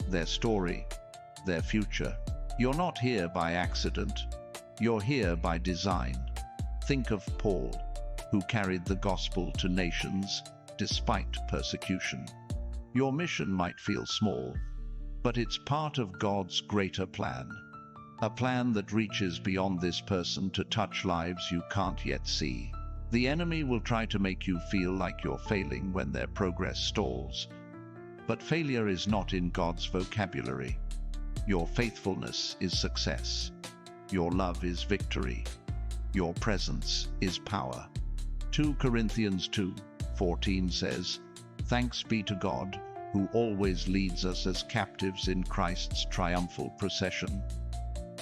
their story, their future. You're not here by accident. You're here by design. Think of Paul, who carried the gospel to nations despite persecution. Your mission might feel small, but it's part of God's greater plan. A plan that reaches beyond this person to touch lives you can't yet see. The enemy will try to make you feel like you're failing when their progress stalls. But failure is not in God's vocabulary. Your faithfulness is success. Your love is victory. Your presence is power. 2 Corinthians 2:14 says, "Thanks be to God, who always leads us as captives in Christ's triumphal procession."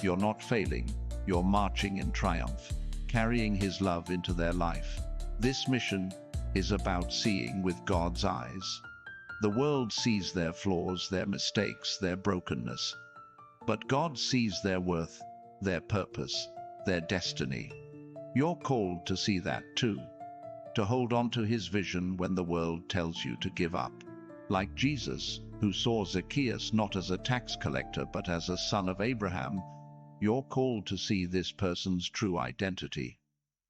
You're not failing, you're marching in triumph, carrying His love into their life. This mission is about seeing with God's eyes. The world sees their flaws, their mistakes, their brokenness. But God sees their worth, their purpose, their destiny. You're called to see that too, to hold on to His vision when the world tells you to give up. Like Jesus, who saw Zacchaeus not as a tax collector but as a son of Abraham, you're called to see this person's true identity.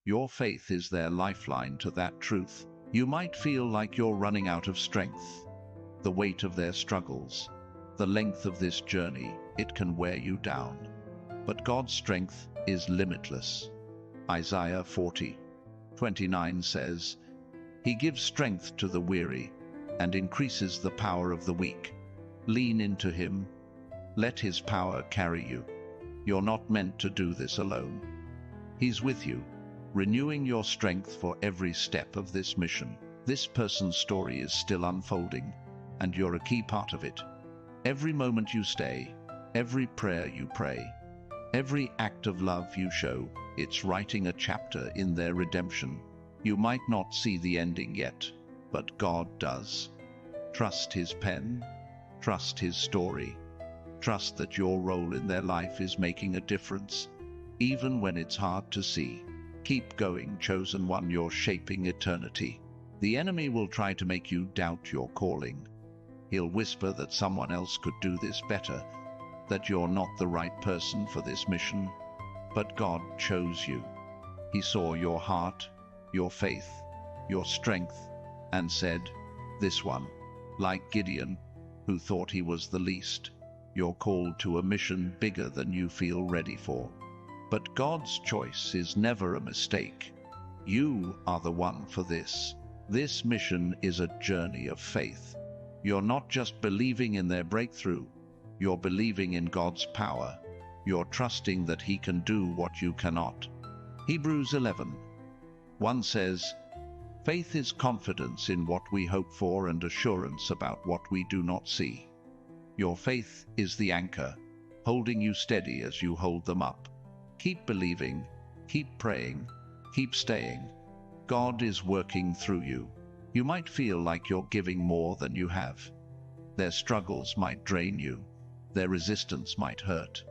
Your faith is their lifeline to that truth. You might feel like you're running out of strength. The weight of their struggles, the length of this journey, it can wear you down. But God's strength is limitless. Isaiah 40:29 says, "He gives strength to the weary and increases the power of the weak." Lean into Him. Let His power carry you. You're not meant to do this alone. He's with you, renewing your strength for every step of this mission. This person's story is still unfolding, and you're a key part of it. Every moment you stay, every prayer you pray, every act of love you show, it's writing a chapter in their redemption. You might not see the ending yet, but God does. Trust His pen, trust His story. Trust that your role in their life is making a difference, even when it's hard to see. Keep going, chosen one, you're shaping eternity. The enemy will try to make you doubt your calling. He'll whisper that someone else could do this better, that you're not the right person for this mission. But God chose you. He saw your heart, your faith, your strength, and said, "This one," like Gideon, who thought he was the least. You're called to a mission bigger than you feel ready for. But God's choice is never a mistake. You are the one for this. This mission is a journey of faith. You're not just believing in their breakthrough, you're believing in God's power. You're trusting that He can do what you cannot. Hebrews 11:1 says, "Faith is confidence in what we hope for and assurance about what we do not see." Your faith is the anchor, holding you steady as you hold them up. Keep believing, keep praying, keep staying. God is working through you. You might feel like you're giving more than you have. Their struggles might drain you. Their resistance might hurt.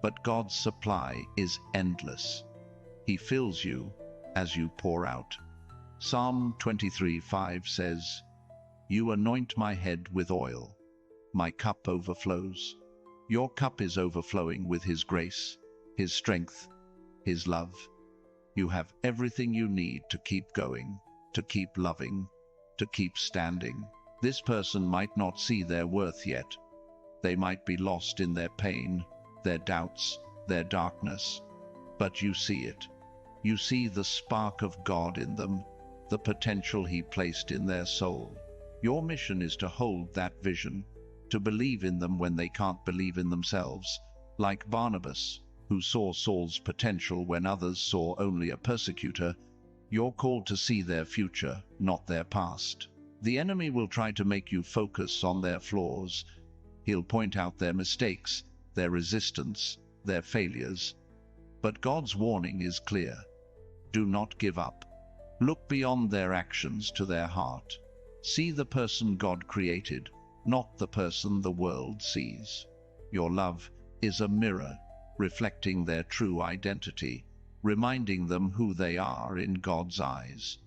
But God's supply is endless. He fills you as you pour out. Psalm 23:5 says, "You anoint my head with oil. My cup overflows." Your cup is overflowing with His grace, His strength, His love. You have everything you need to keep going, to keep loving, to keep standing. This person might not see their worth yet. They might be lost in their pain, their doubts, their darkness. But you see it. You see the spark of God in them, the potential He placed in their soul. Your mission is to hold that vision, to believe in them when they can't believe in themselves, like Barnabas, who saw Saul's potential when others saw only a persecutor. You're called to see their future, not their past. The enemy will try to make you focus on their flaws. He'll point out their mistakes, their resistance, their failures. But God's warning is clear. Do not give up. Look beyond their actions to their heart. See the person God created, not the person the world sees. Your love is a mirror, reflecting their true identity, reminding them who they are in God's eyes.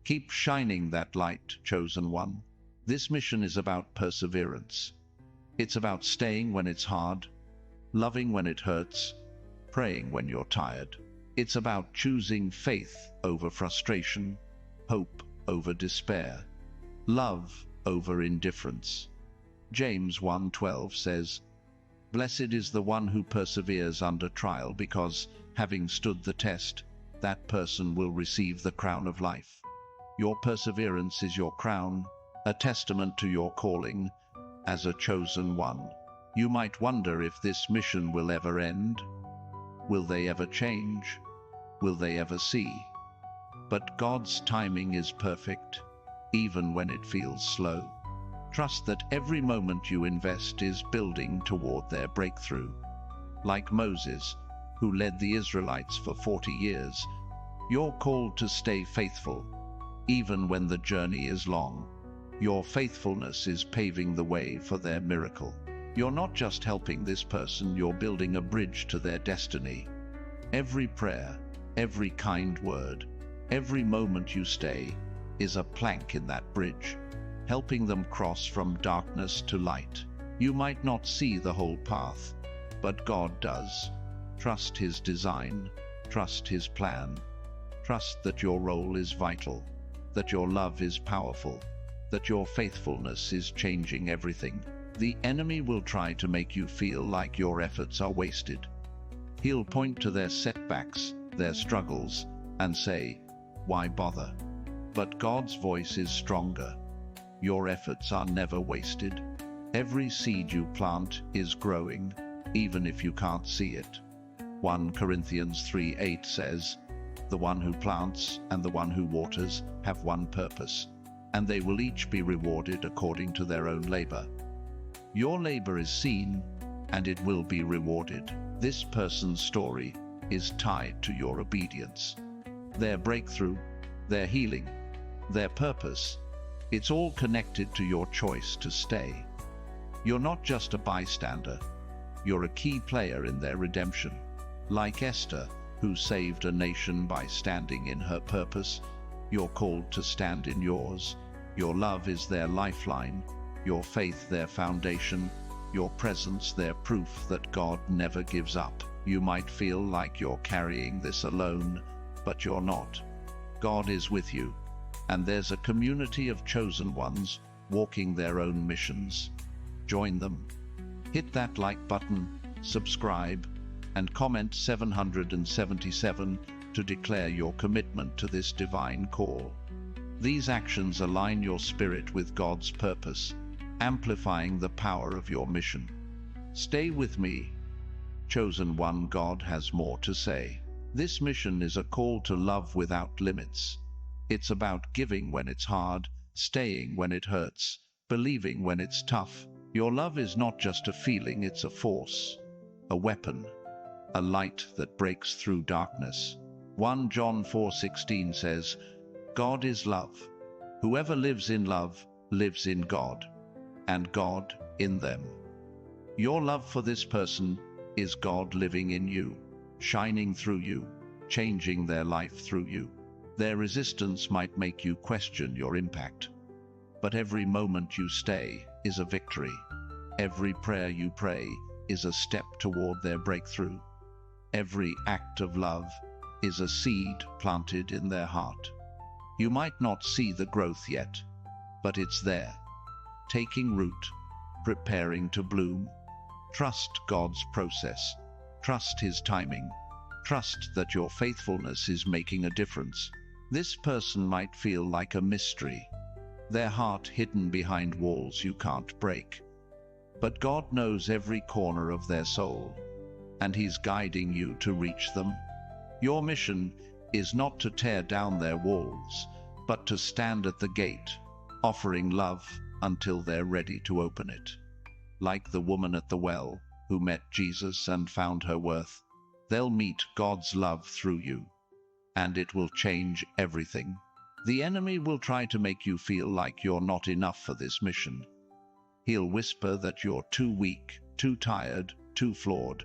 Keep shining that light, chosen one. This mission is about perseverance. It's about staying when it's hard, loving when it hurts, praying when you're tired. It's about choosing faith over frustration, hope over despair, love over indifference. James 1:12 says, "Blessed is the one who perseveres under trial, because, having stood the test, that person will receive the crown of life." Your perseverance is your crown, a testament to your calling as a chosen one. You might wonder if this mission will ever end. Will they ever change? Will they ever see? But God's timing is perfect, even when it feels slow. Trust that every moment you invest is building toward their breakthrough. Like Moses, who led the Israelites for 40 years, you're called to stay faithful, even when the journey is long. Your faithfulness is paving the way for their miracle. You're not just helping this person, you're building a bridge to their destiny. Every prayer, every kind word, every moment you stay is a plank in that bridge, helping them cross from darkness to light. You might not see the whole path, but God does. Trust His design, trust His plan. Trust that your role is vital, that your love is powerful, that your faithfulness is changing everything. The enemy will try to make you feel like your efforts are wasted. He'll point to their setbacks, their struggles, and say, "Why bother?" But God's voice is stronger. Your efforts are never wasted. Every seed you plant is growing, even if you can't see it. 1 Corinthians 3:8 says, "The one who plants and the one who waters have one purpose, and they will each be rewarded according to their own labor." Your labor is seen, and it will be rewarded. This person's story is tied to your obedience. Their breakthrough, their healing, their purpose, it's all connected to your choice to stay. You're not just a bystander, you're a key player in their redemption. Like Esther, who saved a nation by standing in her purpose. You're called to stand in yours. Your love is their lifeline, your faith their foundation, your presence their proof that God never gives up. You might feel like you're carrying this alone, but you're not. God is with you, and there's a community of chosen ones walking their own missions. Join them. Hit that like button, subscribe, and comment 777 to declare your commitment to this divine call. These actions align your spirit with God's purpose, amplifying the power of your mission. Stay with me. Chosen one, God has more to say. This mission is a call to love without limits. It's about giving when it's hard, staying when it hurts, believing when it's tough. Your love is not just a feeling, it's a force, a weapon, a light that breaks through darkness. 1 John 4:16 says, God is love. Whoever lives in love lives in God, and God in them. Your love for this person is God living in you, shining through you, changing their life through you. Their resistance might make you question your impact, but every moment you stay is a victory. Every prayer you pray is a step toward their breakthrough. Every act of love is a seed planted in their heart. You might not see the growth yet, but it's there, taking root, preparing to bloom. Trust God's process. Trust His timing. Trust that your faithfulness is making a difference. This person might feel like a mystery, their heart hidden behind walls you can't break. But God knows every corner of their soul, and He's guiding you to reach them. Your mission is not to tear down their walls, but to stand at the gate, offering love until they're ready to open it. Like the woman at the well who met Jesus and found her worth, they'll meet God's love through you, and it will change everything. The enemy will try to make you feel like you're not enough for this mission. He'll whisper that you're too weak, too tired, too flawed.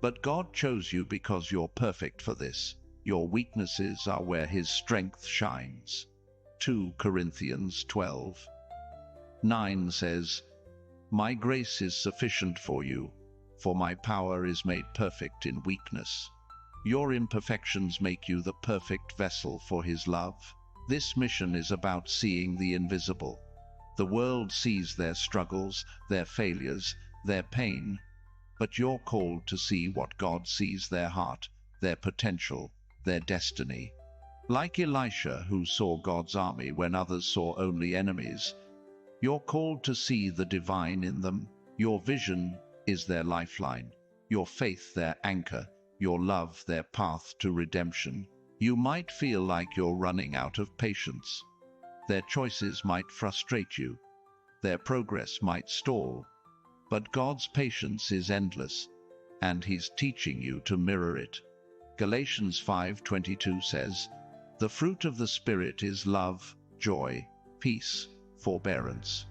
But God chose you because you're perfect for this. Your weaknesses are where His strength shines. 2 Corinthians 12:9 says, My grace is sufficient for you, for my power is made perfect in weakness. Your imperfections make you the perfect vessel for His love. This mission is about seeing the invisible. The world sees their struggles, their failures, their pain, but you're called to see what God sees: their heart, their potential, their destiny. Like Elisha, who saw God's army when others saw only enemies, you're called to see the divine in them. Your vision is their lifeline, your faith their anchor, your love their path to redemption. You might feel like you're running out of patience. Their choices might frustrate you. Their progress might stall. But God's patience is endless, and He's teaching you to mirror it. Galatians 5:22 says, The fruit of the Spirit is love, joy, peace, forbearance.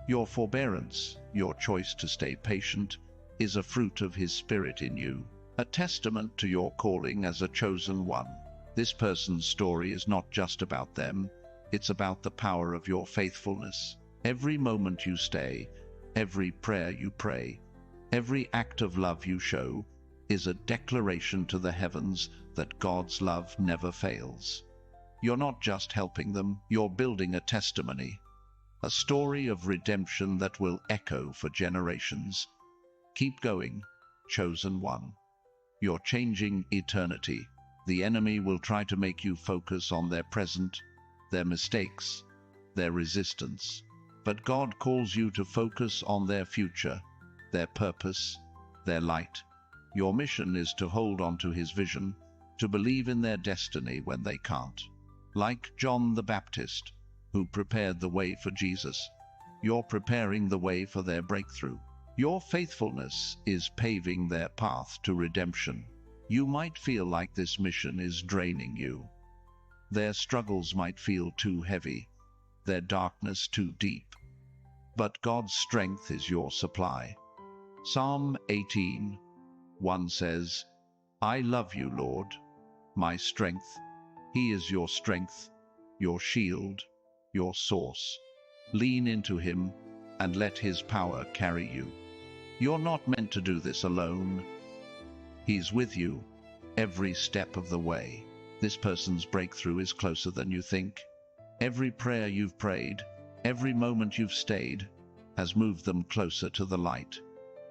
Your forbearance, your choice to stay patient, is a fruit of His Spirit in you, a testament to your calling as a chosen one. This person's story is not just about them, it's about the power of your faithfulness. Every moment you stay, every prayer you pray, every act of love you show, is a declaration to the heavens that God's love never fails. You're not just helping them, you're building a testimony, a story of redemption that will echo for generations. Keep going, chosen one. You're changing eternity. The enemy will try to make you focus on their present, their mistakes, their resistance. But God calls you to focus on their future, their purpose, their light. Your mission is to hold on to His vision, to believe in their destiny when they can't. Like John the Baptist, who prepared the way for Jesus, you're preparing the way for their breakthrough. Your faithfulness is paving their path to redemption. You might feel like this mission is draining you. Their struggles might feel too heavy, their darkness too deep. But God's strength is your supply. Psalm 18:1 says, I love you, Lord, my strength. He is your strength, your shield, your source. Lean into him and let his power carry you. You're not meant to do this alone. He's with you every step of the way. This person's breakthrough is closer than you think. Every prayer you've prayed, every moment you've stayed, has moved them closer to the light.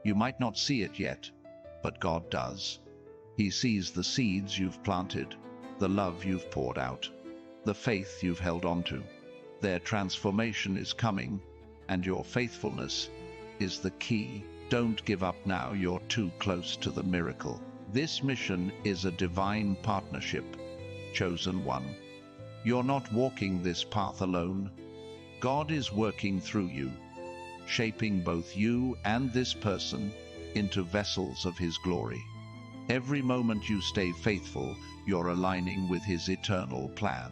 You might not see it yet, but God does. He sees the seeds you've planted, the love you've poured out, the faith you've held on to. Their transformation is coming, and your faithfulness is the key. Don't give up now, you're too close to the miracle. This mission is a divine partnership, chosen one. You're not walking this path alone. God is working through you, shaping both you and this person into vessels of his glory. Every moment you stay faithful, you're aligning with his eternal plan.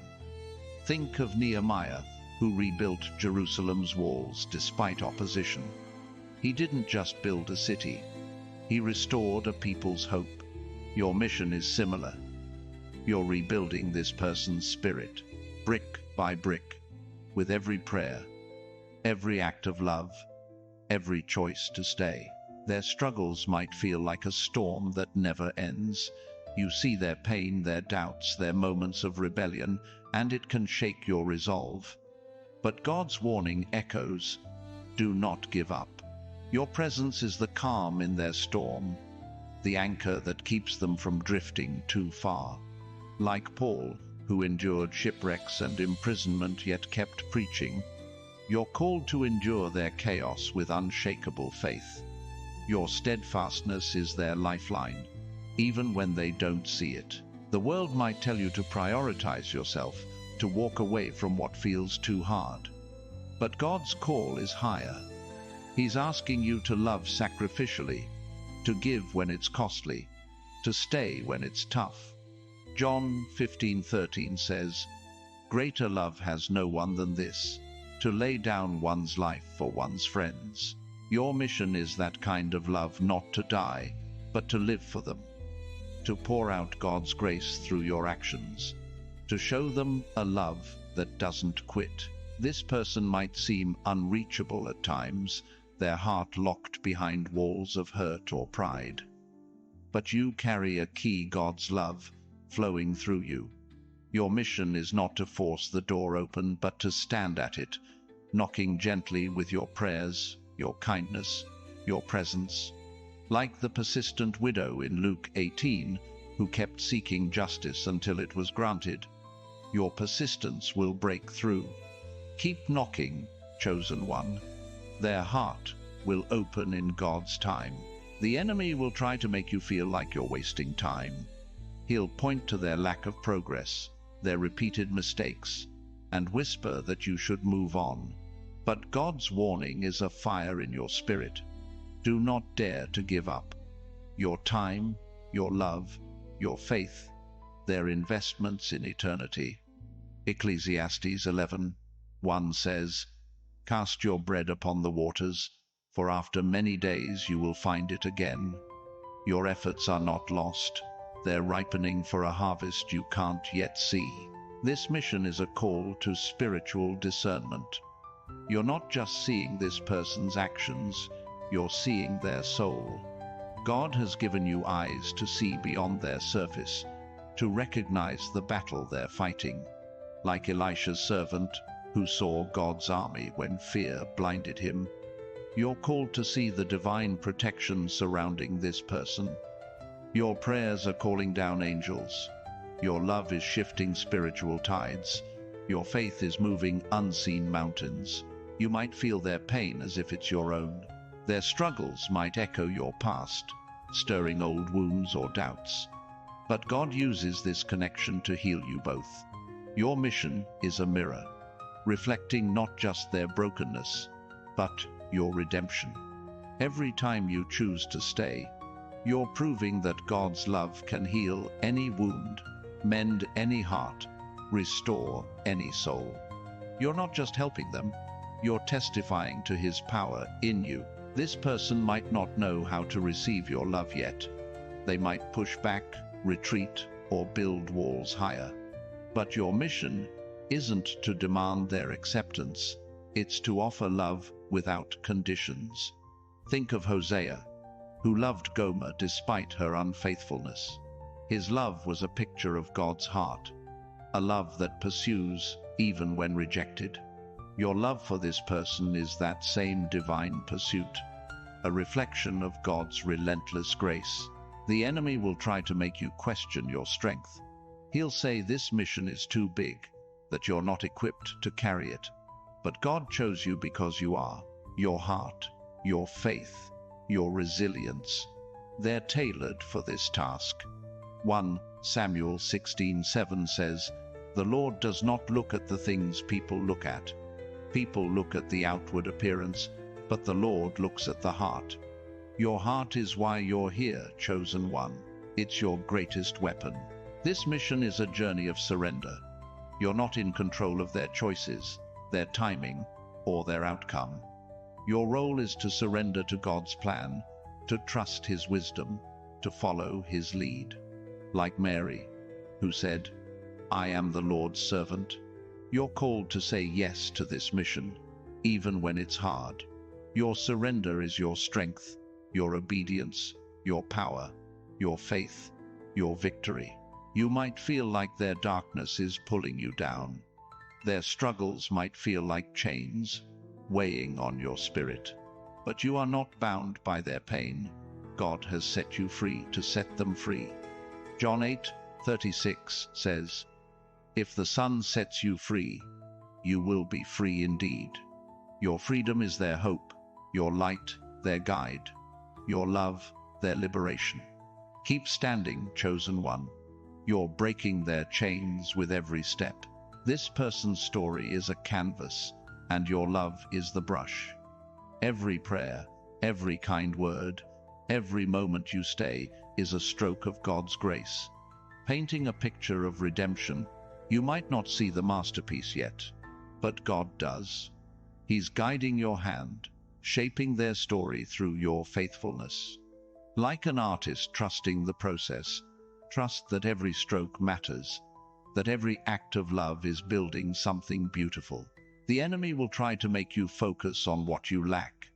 Think of Nehemiah, who rebuilt Jerusalem's walls despite opposition. He didn't just build a city, he restored a people's hope. Your mission is similar. You're rebuilding this person's spirit, brick by brick, with every prayer, every act of love, every choice to stay. Their struggles might feel like a storm that never ends. You see their pain, their doubts, their moments of rebellion, and it can shake your resolve. But God's warning echoes, do not give up. Your presence is the calm in their storm, the anchor that keeps them from drifting too far. Like Paul, who endured shipwrecks and imprisonment yet kept preaching, you're called to endure their chaos with unshakable faith. Your steadfastness is their lifeline, even when they don't see it. The world might tell you to prioritize yourself, to walk away from what feels too hard. But God's call is higher. He's asking you to love sacrificially, to give when it's costly, to stay when it's tough. John 15:13 says, "Greater love has no one than this, to lay down one's life for one's friends." Your mission is that kind of love, not to die, but to live for them, to pour out God's grace through your actions, to show them a love that doesn't quit. This person might seem unreachable at times, their heart locked behind walls of hurt or pride. But you carry a key, God's love, flowing through you. Your mission is not to force the door open, but to stand at it, knocking gently with your prayers, your kindness, your presence. Like the persistent widow in Luke 18, who kept seeking justice until it was granted, your persistence will break through. Keep knocking, chosen one. Their heart will open in God's time. The enemy will try to make you feel like you're wasting time. He'll point to their lack of progress, their repeated mistakes, and whisper that you should move on. But God's warning is a fire in your spirit. Do not dare to give up. Your time, your love, your faith, they're investments in eternity. Ecclesiastes 11:1 says, "Cast your bread upon the waters, for after many days you will find it again." Your efforts are not lost. They're ripening for a harvest you can't yet see. This mission is a call to spiritual discernment. You're not just seeing this person's actions, you're seeing their soul. God has given you eyes to see beyond their surface, to recognize the battle they're fighting. Like Elisha's servant, who saw God's army when fear blinded him, you're called to see the divine protection surrounding this person. Your prayers are calling down angels. Your love is shifting spiritual tides. Your faith is moving unseen mountains. You might feel their pain as if it's your own. Their struggles might echo your past, stirring old wounds or doubts. But God uses this connection to heal you both. Your mission is a mirror, reflecting not just their brokenness, but your redemption. Every time you choose to stay, you're proving that God's love can heal any wound, mend any heart, restore any soul. You're not just helping them, you're testifying to His power in you. This person might not know how to receive your love yet. They might push back, retreat, or build walls higher. But your mission isn't to demand their acceptance, it's to offer love without conditions. Think of Hosea, who loved Gomer despite her unfaithfulness. His love was a picture of God's heart, a love that pursues even when rejected. Your love for this person is that same divine pursuit, a reflection of God's relentless grace. The enemy will try to make you question your strength. He'll say this mission is too big, that you're not equipped to carry it. But God chose you because you are. Your heart, your faith, your resilience, they're tailored for this task. 1 Samuel 16:7 says, "The Lord does not look at the things people look at. People look at the outward appearance, but the Lord looks at the heart." Your heart is why you're here, chosen one. It's your greatest weapon. This mission is a journey of surrender. You're not in control of their choices, their timing, or their outcome. Your role is to surrender to God's plan, to trust His wisdom, to follow His lead. Like Mary, who said, "I am the Lord's servant." You're called to say yes to this mission, even when it's hard. Your surrender is your strength, your obedience, your power, your faith, your victory. You might feel like their darkness is pulling you down. Their struggles might feel like chains, weighing on your spirit. But you are not bound by their pain. God has set you free to set them free. John 8:36 says, "If the Son sets you free, you will be free indeed." Your freedom is their hope, your light, their guide, your love, their liberation. Keep standing, chosen one. You're breaking their chains with every step. This person's story is a canvas, and your love is the brush. Every prayer, every kind word, every moment you stay is a stroke of God's grace, painting a picture of redemption. You might not see the masterpiece yet, but God does. He's guiding your hand, shaping their story through your faithfulness. Like an artist trusting the process, trust that every stroke matters, that every act of love is building something beautiful. The enemy will try to make you focus on what you lack.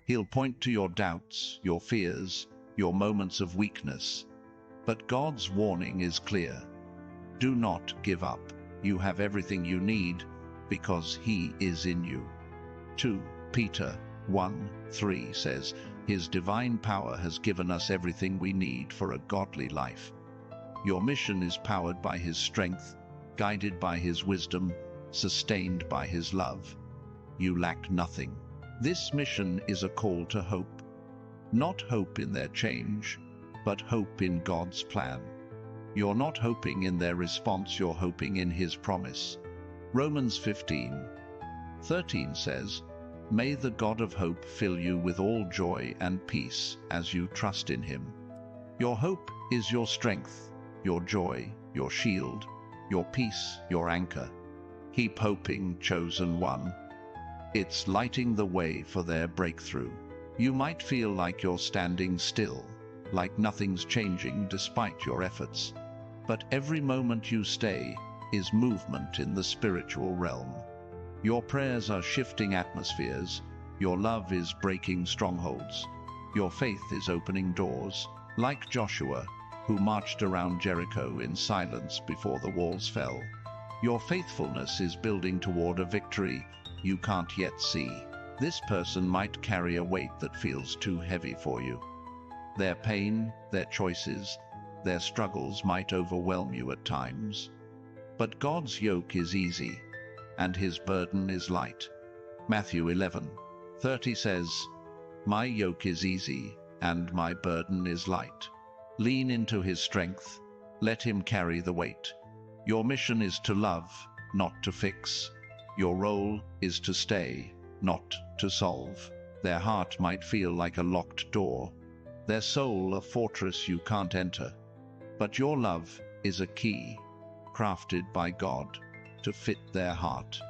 He'll point to your doubts, your fears, your moments of weakness. But God's warning is clear. Do not give up. You have everything you need because He is in you. 2 Peter 1:3 says, "His divine power has given us everything we need for a godly life." Your mission is powered by His strength, guided by His wisdom, sustained by His love. You lack nothing. This mission is a call to hope. Not hope in their change, but hope in God's plan. You're not hoping in their response, you're hoping in His promise. Romans 15:13 says, "May the God of hope fill you with all joy and peace as you trust in Him." Your hope is your strength, your joy, your shield, your peace, your anchor. Keep hoping, chosen one. It's lighting the way for their breakthrough. You might feel like you're standing still, like nothing's changing despite your efforts. But every moment you stay is movement in the spiritual realm. Your prayers are shifting atmospheres, your love is breaking strongholds, your faith is opening doors, like Joshua, who marched around Jericho in silence before the walls fell. Your faithfulness is building toward a victory you can't yet see. This person might carry a weight that feels too heavy for you. Their pain, their choices, their struggles might overwhelm you at times. But God's yoke is easy, and His burden is light. Matthew 11:30 says, "My yoke is easy, and my burden is light." Lean into His strength. Let Him carry the weight. Your mission is to love, not to fix. Your role is to stay, not to solve. Their heart might feel like a locked door, their soul a fortress you can't enter. But your love is a key, crafted by God, to fit their heart.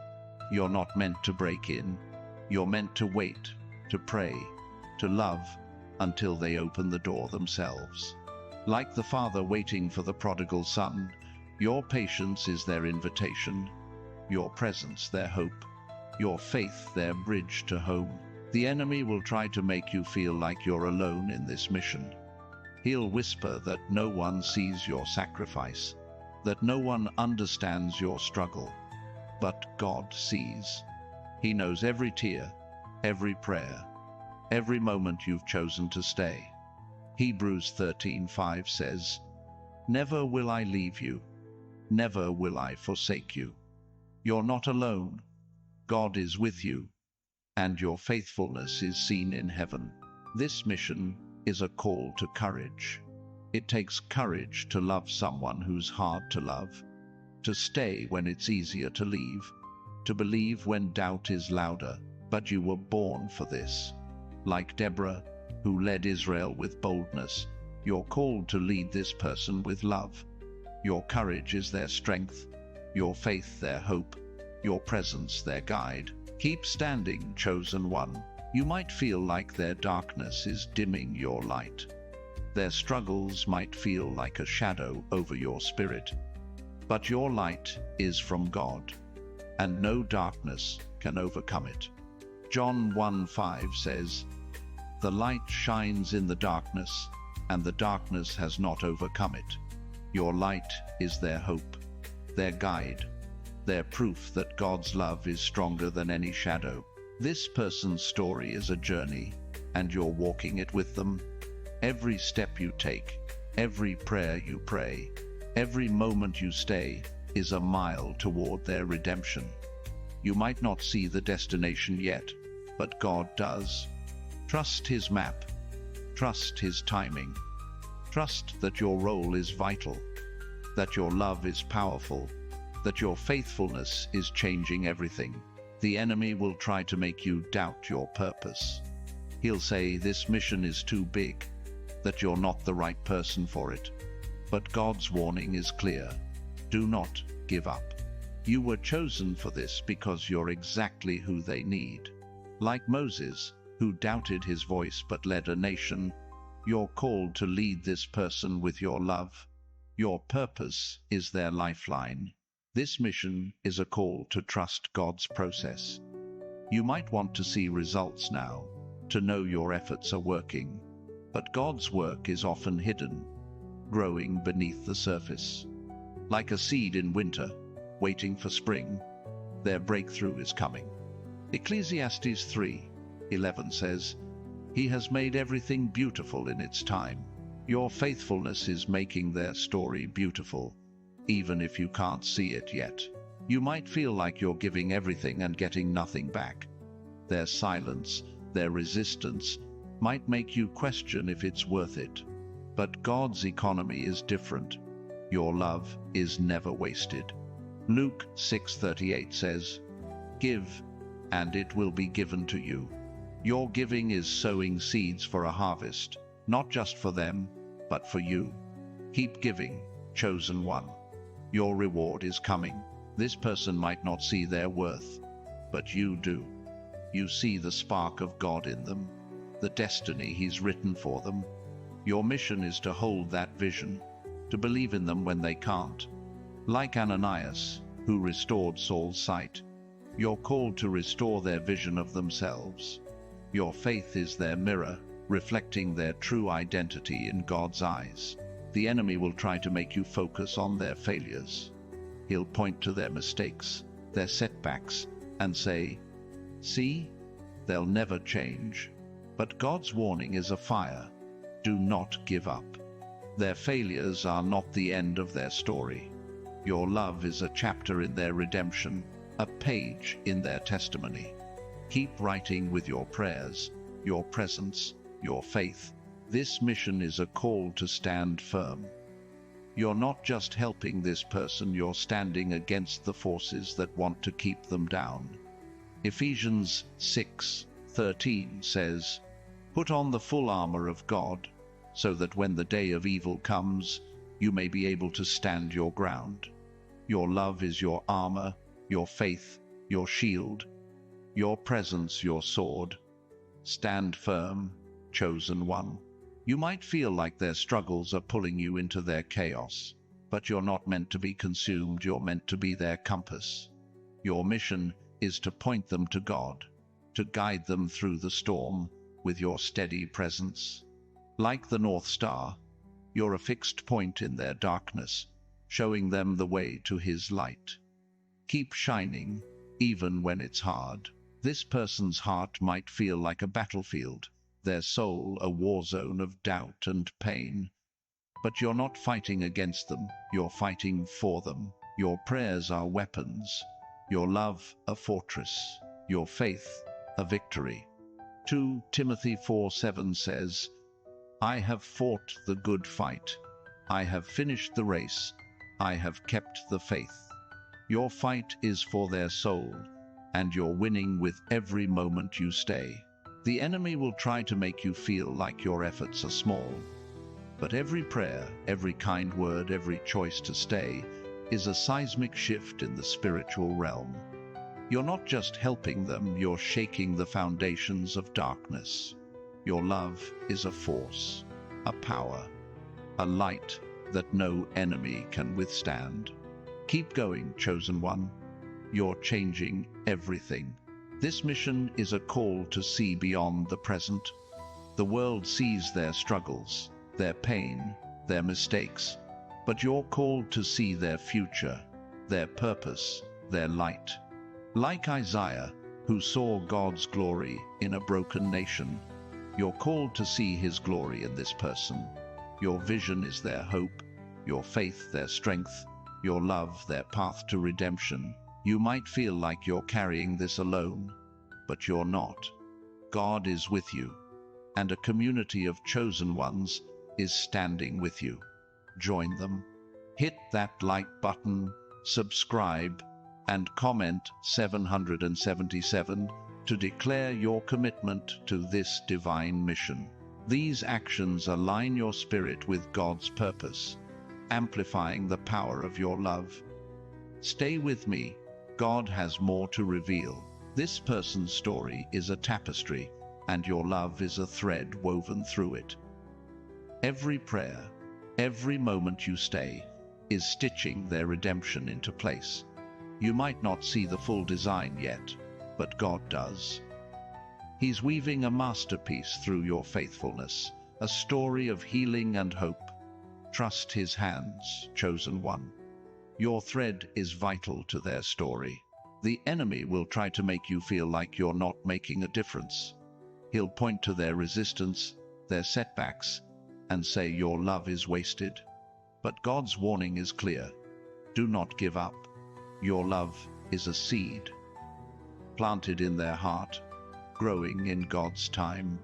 You're not meant to break in. You're meant to wait, to pray, to love, until they open the door themselves. Like the father waiting for the prodigal son, your patience is their invitation, your presence their hope, your faith their bridge to home. The enemy will try to make you feel like you're alone in this mission. He'll whisper that no one sees your sacrifice, that no one understands your struggle. But God sees. He knows every tear, every prayer, every moment you've chosen to stay. Hebrews 13:5 says, "Never will I leave you, never will I forsake you." You're not alone. God is with you, and your faithfulness is seen in heaven. This mission is a call to courage. It takes courage to love someone who's hard to love, to stay when it's easier to leave, to believe when doubt is louder. But you were born for this. Like Deborah, who led Israel with boldness, you're called to lead this person with love. Your courage is their strength, your faith their hope, your presence their guide. Keep standing, chosen one. You might feel like their darkness is dimming your light. Their struggles might feel like a shadow over your spirit. But your light is from God, and no darkness can overcome it. John 1:5 says, "The light shines in the darkness, and the darkness has not overcome it." Your light is their hope, their guide, their proof that God's love is stronger than any shadow. This person's story is a journey, and you're walking it with them. Every step you take, every prayer you pray, every moment you stay is a mile toward their redemption. You might not see the destination yet, but God does. Trust His map. Trust His timing. Trust that your role is vital, that your love is powerful, that your faithfulness is changing everything. The enemy will try to make you doubt your purpose. He'll say this mission is too big, that you're not the right person for it. But God's warning is clear. Do not give up. You were chosen for this because you're exactly who they need. Like Moses, who doubted his voice but led a nation, you're called to lead this person with your love. Your purpose is their lifeline. This mission is a call to trust God's process. You might want to see results now, to know your efforts are working. But God's work is often hidden, growing beneath the surface. Like a seed in winter, waiting for spring, their breakthrough is coming. Ecclesiastes 3:11 says, "He has made everything beautiful in its time." Your faithfulness is making their story beautiful, even if you can't see it yet. You might feel like you're giving everything and getting nothing back. Their silence, their resistance, might make you question if it's worth it. But God's economy is different. Your love is never wasted. Luke 6:38 says, "Give, and it will be given to you." Your giving is sowing seeds for a harvest, not just for them, but for you. Keep giving, chosen one. Your reward is coming. This person might not see their worth, but you do. You see the spark of God in them, the destiny He's written for them. Your mission is to hold that vision, to believe in them when they can't. Like Ananias, who restored Saul's sight, you're called to restore their vision of themselves. Your faith is their mirror, reflecting their true identity in God's eyes. The enemy will try to make you focus on their failures. He'll point to their mistakes, their setbacks, and say, "See, they'll never change." But God's warning is a fire. Do not give up. Their failures are not the end of their story. Your love is a chapter in their redemption, a page in their testimony. Keep writing with your prayers, your presence, your faith. This mission is a call to stand firm. You're not just helping this person, you're standing against the forces that want to keep them down. Ephesians 6:13 says, "Put on the full armor of God, so that when the day of evil comes, you may be able to stand your ground." Your love is your armor, your faith, your shield, your presence, your sword. Stand firm, chosen one. You might feel like their struggles are pulling you into their chaos, but you're not meant to be consumed, you're meant to be their compass. Your mission is to point them to God, to guide them through the storm with your steady presence. Like the North Star, you're a fixed point in their darkness, showing them the way to His light. Keep shining, even when it's hard. This person's heart might feel like a battlefield, their soul a war zone of doubt and pain. But you're not fighting against them, you're fighting for them. Your prayers are weapons, your love a fortress, your faith a victory. 2 Timothy 4:7 says, I have fought the good fight. I have finished the race. I have kept the faith. Your fight is for their soul, and you're winning with every moment you stay. The enemy will try to make you feel like your efforts are small. But every prayer, every kind word, every choice to stay is a seismic shift in the spiritual realm. You're not just helping them, you're shaking the foundations of darkness. Your love is a force, a power, a light that no enemy can withstand. Keep going, chosen one. You're changing everything. This mission is a call to see beyond the present. The world sees their struggles, their pain, their mistakes, but you're called to see their future, their purpose, their light. Like Isaiah, who saw God's glory in a broken nation, you're called to see His glory in this person. Your vision is their hope, your faith their strength, your love their path to redemption. You might feel like you're carrying this alone, but you're not. God is with you, and a community of chosen ones is standing with you. Join them. Hit that like button, subscribe, and comment 777 to declare your commitment to this divine mission. These actions align your spirit with God's purpose, amplifying the power of your love. Stay with me. God has more to reveal. This person's story is a tapestry, and your love is a thread woven through it. Every prayer, every moment you stay, is stitching their redemption into place. You might not see the full design yet, but God does. He's weaving a masterpiece through your faithfulness, a story of healing and hope. Trust His hands, chosen one. Your thread is vital to their story. The enemy will try to make you feel like you're not making a difference. He'll point to their resistance, their setbacks, and say your love is wasted. But God's warning is clear. Do not give up. Your love is a seed, planted in their heart, growing in God's time.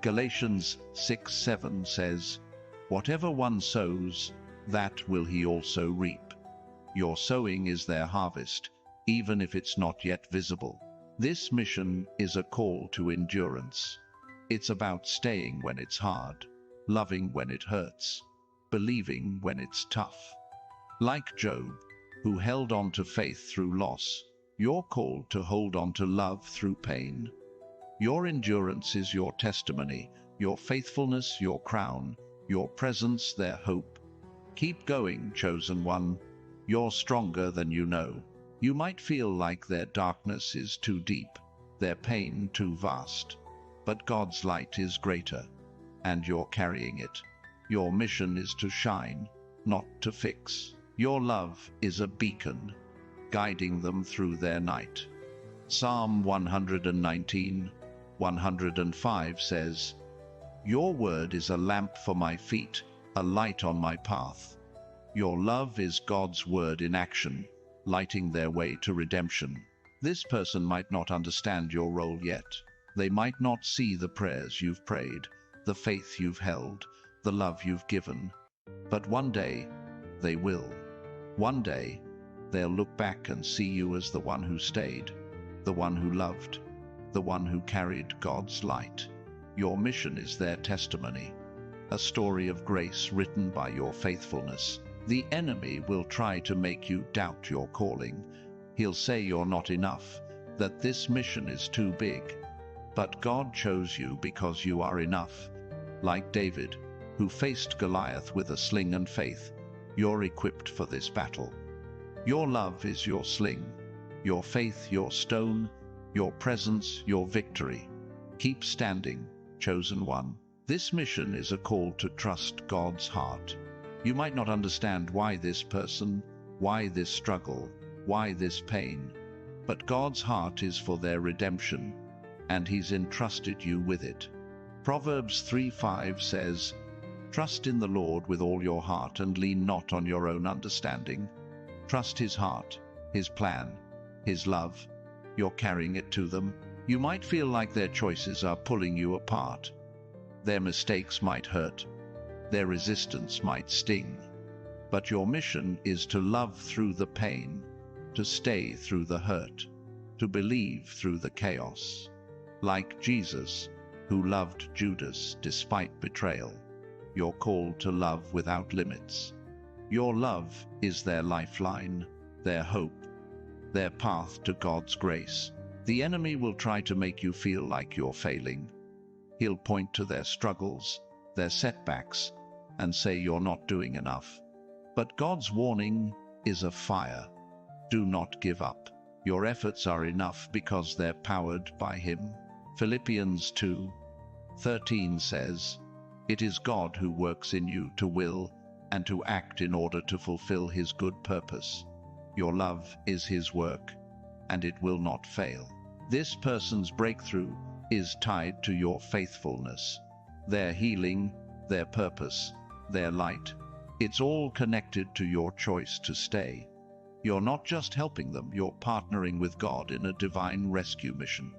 Galatians 6:7 says, Whatever one sows, that will he also reap. Your sowing is their harvest, even if it's not yet visible. This mission is a call to endurance. It's about staying when it's hard, loving when it hurts, believing when it's tough. Like Job, who held on to faith through loss, you're called to hold on to love through pain. Your endurance is your testimony, your faithfulness your crown, your presence their hope. Keep going, chosen one. You're stronger than you know. You might feel like their darkness is too deep, their pain too vast. But God's light is greater, and you're carrying it. Your mission is to shine, not to fix. Your love is a beacon, guiding them through their night. Psalm 119:105 says, Your word is a lamp for my feet, a light on my path. Your love is God's word in action, lighting their way to redemption. This person might not understand your role yet. They might not see the prayers you've prayed, the faith you've held, the love you've given. But one day, they will. One day, they'll look back and see you as the one who stayed, the one who loved, the one who carried God's light. Your mission is their testimony, a story of grace written by your faithfulness. The enemy will try to make you doubt your calling. He'll say you're not enough, that this mission is too big. But God chose you because you are enough. Like David, who faced Goliath with a sling and faith, you're equipped for this battle. Your love is your sling, your faith your stone, your presence your victory. Keep standing, chosen one. This mission is a call to trust God's heart. You might not understand why this person, why this struggle, why this pain, but God's heart is for their redemption, and He's entrusted you with it. Proverbs 3:5 says, "Trust in the Lord with all your heart and lean not on your own understanding." Trust His heart, His plan, His love. You're carrying it to them. You might feel like their choices are pulling you apart. Their mistakes might hurt. Their resistance might sting. But your mission is to love through the pain, to stay through the hurt, to believe through the chaos. Like Jesus, who loved Judas despite betrayal, you're called to love without limits. Your love is their lifeline, their hope, their path to God's grace. The enemy will try to make you feel like you're failing. He'll point to their struggles, their setbacks, and say you're not doing enough. But God's warning is a fire. Do not give up. Your efforts are enough because they're powered by Him. Philippians 2:13 says, "It is God who works in you to will and to act in order to fulfill His good purpose." Your love is His work, and it will not fail. This person's breakthrough is tied to your faithfulness. Their healing, their purpose, their light. It's all connected to your choice to stay. You're not just helping them, you're partnering with God in a divine rescue mission.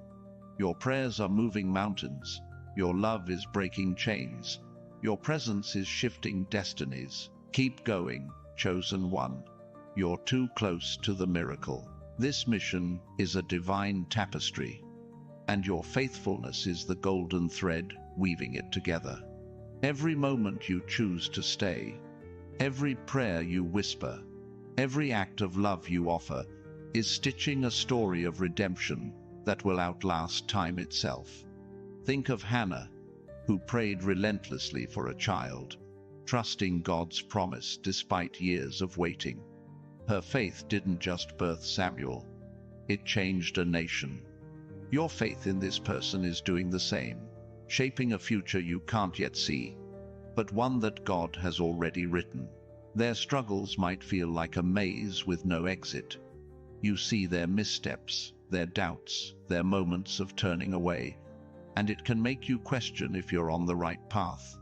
Your prayers are moving mountains. Your love is breaking chains. Your presence is shifting destinies. Keep going, chosen one. You're too close to the miracle. This mission is a divine tapestry, and your faithfulness is the golden thread weaving it together. Every moment you choose to stay, every prayer you whisper, every act of love you offer is stitching a story of redemption that will outlast time itself. Think of Hannah, who prayed relentlessly for a child, trusting God's promise despite years of waiting. Her faith didn't just birth Samuel, it changed a nation. Your faith in this person is doing the same, shaping a future you can't yet see, but one that God has already written. Their struggles might feel like a maze with no exit. You see their missteps, their doubts, their moments of turning away, and it can make you question if you're on the right path.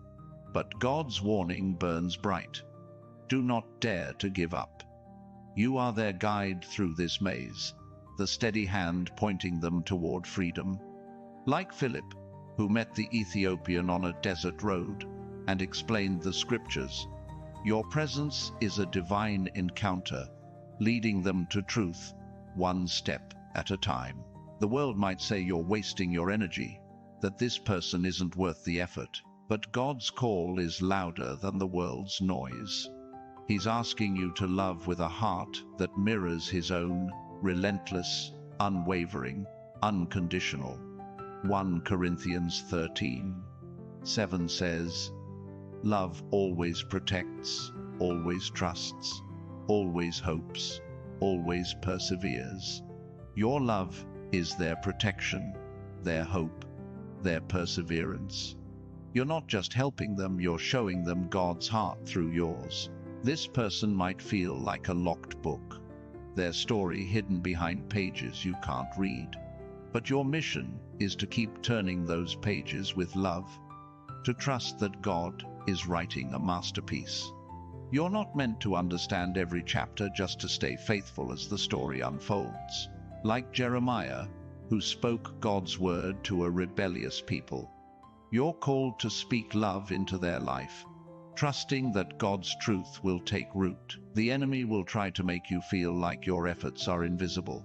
But God's warning burns bright. Do not dare to give up. You are their guide through this maze, the steady hand pointing them toward freedom. Like Philip, who met the Ethiopian on a desert road and explained the scriptures, your presence is a divine encounter, leading them to truth, one step at a time. The world might say you're wasting your energy, that this person isn't worth the effort, but God's call is louder than the world's noise. He's asking you to love with a heart that mirrors His own, relentless, unwavering, unconditional. 1 Corinthians 13:7 says, "Love always protects, always trusts, always hopes, always perseveres." Your love is their protection, their hope, their perseverance. You're not just helping them, you're showing them God's heart through yours. This person might feel like a locked book, their story hidden behind pages you can't read. But your mission is to keep turning those pages with love, to trust that God is writing a masterpiece. You're not meant to understand every chapter, just to stay faithful as the story unfolds. Like Jeremiah, who spoke God's word to a rebellious people, you're called to speak love into their life, trusting that God's truth will take root. The enemy will try to make you feel like your efforts are invisible.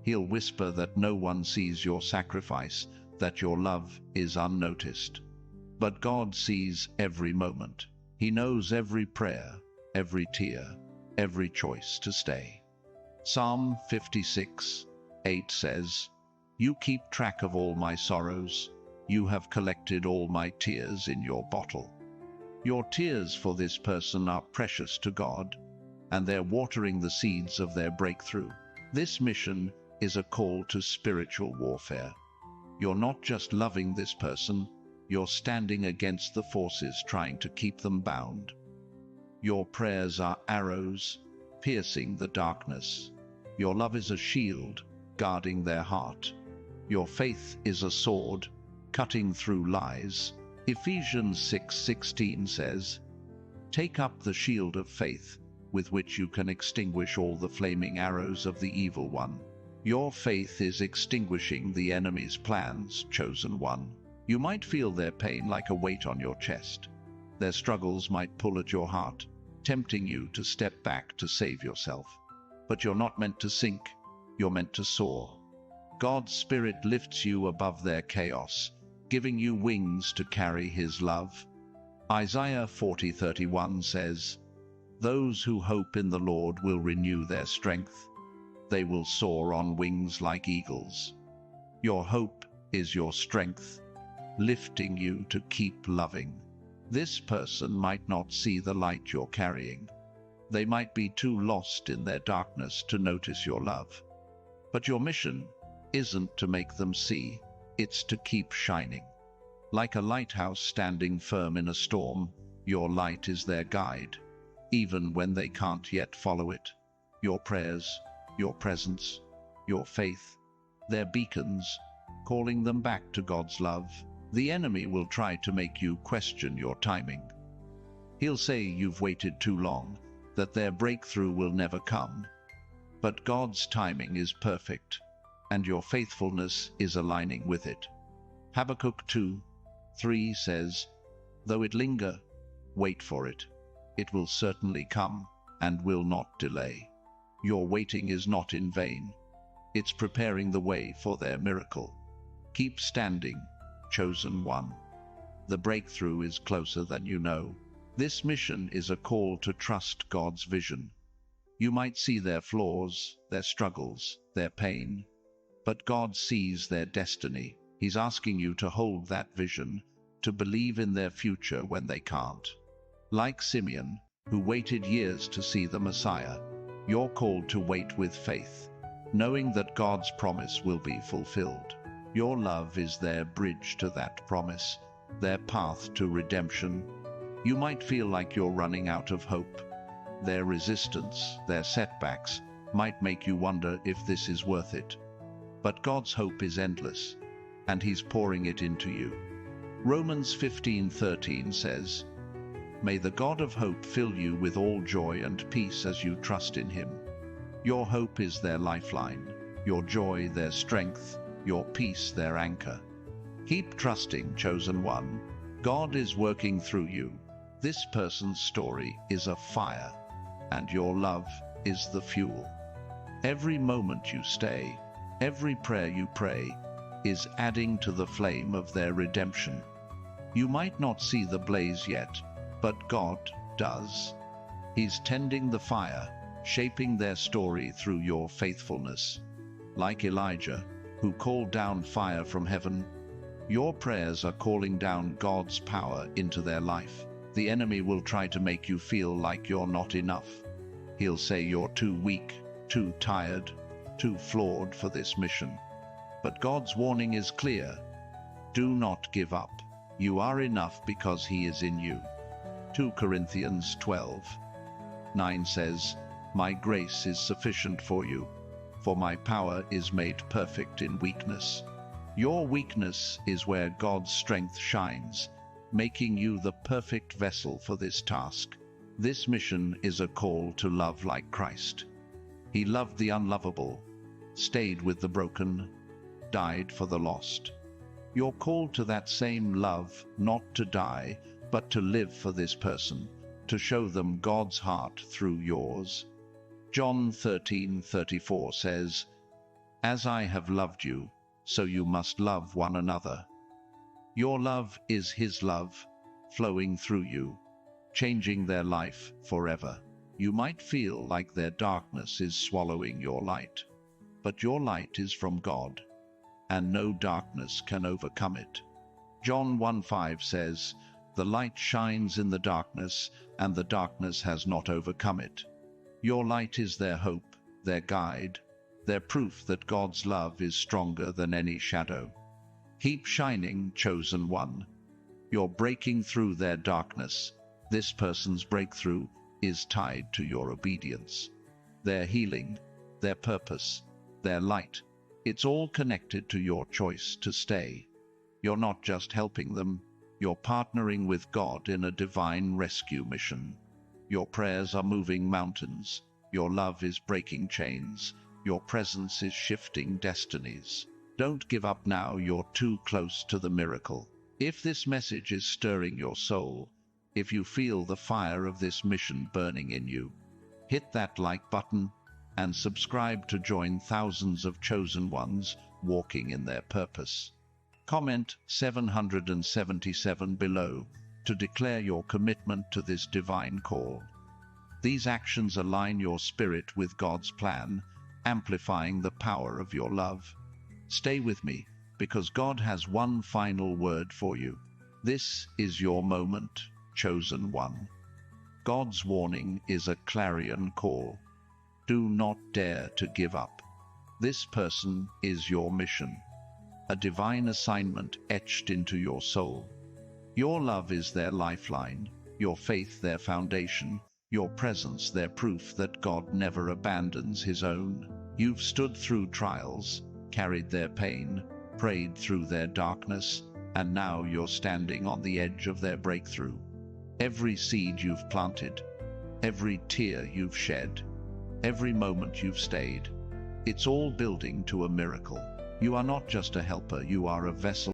He'll whisper that no one sees your sacrifice, that your love is unnoticed. But God sees every moment. He knows every prayer, every tear, every choice to stay. Psalm 56:8 says, "You keep track of all my sorrows. You have collected all my tears in your bottle. Your tears for this person are precious to God, and they're watering the seeds of their breakthrough. This mission is a call to spiritual warfare. You're not just loving this person, you're standing against the forces trying to keep them bound. Your prayers are arrows, piercing the darkness. Your love is a shield, guarding their heart. Your faith is a sword, cutting through lies. Ephesians 6:16 says, "Take up the shield of faith, with which you can extinguish all the flaming arrows of the evil one." Your faith is extinguishing the enemy's plans, chosen one. You might feel their pain like a weight on your chest. Their struggles might pull at your heart, tempting you to step back to save yourself. But you're not meant to sink, you're meant to soar. God's Spirit lifts you above their chaos, giving you wings to carry His love. Isaiah 40:31 says, "Those who hope in the Lord will renew their strength. They will soar on wings like eagles." Your hope is your strength, lifting you to keep loving. This person might not see the light you're carrying. They might be too lost in their darkness to notice your love. But your mission isn't to make them see, it's to keep shining. Like a lighthouse standing firm in a storm, your light is their guide, even when they can't yet follow it. Your prayers, your presence, your faith, they're beacons, calling them back to God's love. The enemy will try to make you question your timing. He'll say you've waited too long, that their breakthrough will never come. But God's timing is perfect, and your faithfulness is aligning with it. Habakkuk 2:3 says, "Though it linger, wait for it. It will certainly come, and will not delay." Your waiting is not in vain. It's preparing the way for their miracle. Keep standing, chosen one. The breakthrough is closer than you know. This mission is a call to trust God's vision. You might see their flaws, their struggles, their pain, but God sees their destiny. He's asking you to hold that vision, to believe in their future when they can't. Like Simeon, who waited years to see the Messiah, you're called to wait with faith, knowing that God's promise will be fulfilled. Your love is their bridge to that promise, their path to redemption. You might feel like you're running out of hope. Their resistance, their setbacks, might make you wonder if this is worth it. But God's hope is endless, and He's pouring it into you. Romans 15:13 says, "May the God of hope fill you with all joy and peace as you trust in Him." Your hope is their lifeline, your joy their strength, your peace their anchor. Keep trusting, chosen one. God is working through you. This person's story is a fire, and your love is the fuel. Every moment you stay, every prayer you pray, is adding to the flame of their redemption. You might not see the blaze yet, but God does. He's tending the fire, shaping their story through your faithfulness. Like Elijah, who called down fire from heaven, your prayers are calling down God's power into their life. The enemy will try to make you feel like you're not enough. He'll say you're too weak, too tired, too flawed for this mission. But God's warning is clear. Do not give up. You are enough because He is in you. 2 Corinthians 12:9 says, "My grace is sufficient for you, for my power is made perfect in weakness." Your weakness is where God's strength shines, making you the perfect vessel for this task. This mission is a call to love like Christ. He loved the unlovable, stayed with the broken, died for the lost. You're called to that same love, not to die, but to live for this person, to show them God's heart through yours. John 13:34 says, "As I have loved you, so you must love one another." Your love is His love, flowing through you, changing their life forever. You might feel like their darkness is swallowing your light, but your light is from God, and no darkness can overcome it. John 1:5 says, "The light shines in the darkness, and the darkness has not overcome it." Your light is their hope, their guide, their proof that God's love is stronger than any shadow. Keep shining, chosen one. You're breaking through their darkness. This person's breakthrough is tied to your obedience. Their healing, their purpose, their light, it's all connected to your choice to stay. You're not just helping them, you're partnering with God in a divine rescue mission. Your prayers are moving mountains, your love is breaking chains, your presence is shifting destinies. Don't give up now, you're too close to the miracle. If this message is stirring your soul, if you feel the fire of this mission burning in you, hit that like button and subscribe to join thousands of chosen ones walking in their purpose. Comment 777 below to declare your commitment to this divine call. These actions align your spirit with God's plan, amplifying the power of your love. Stay with me, because God has one final word for you. This is your moment, chosen one. God's warning is a clarion call. Do not dare to give up. This person is your mission, a divine assignment etched into your soul. Your love is their lifeline, your faith their foundation, your presence their proof that God never abandons his own. You've stood through trials, carried their pain, prayed through their darkness, and now you're standing on the edge of their breakthrough. Every seed you've planted, every tear you've shed, every moment you've stayed, it's all building to a miracle. You are not just a helper, you are a vessel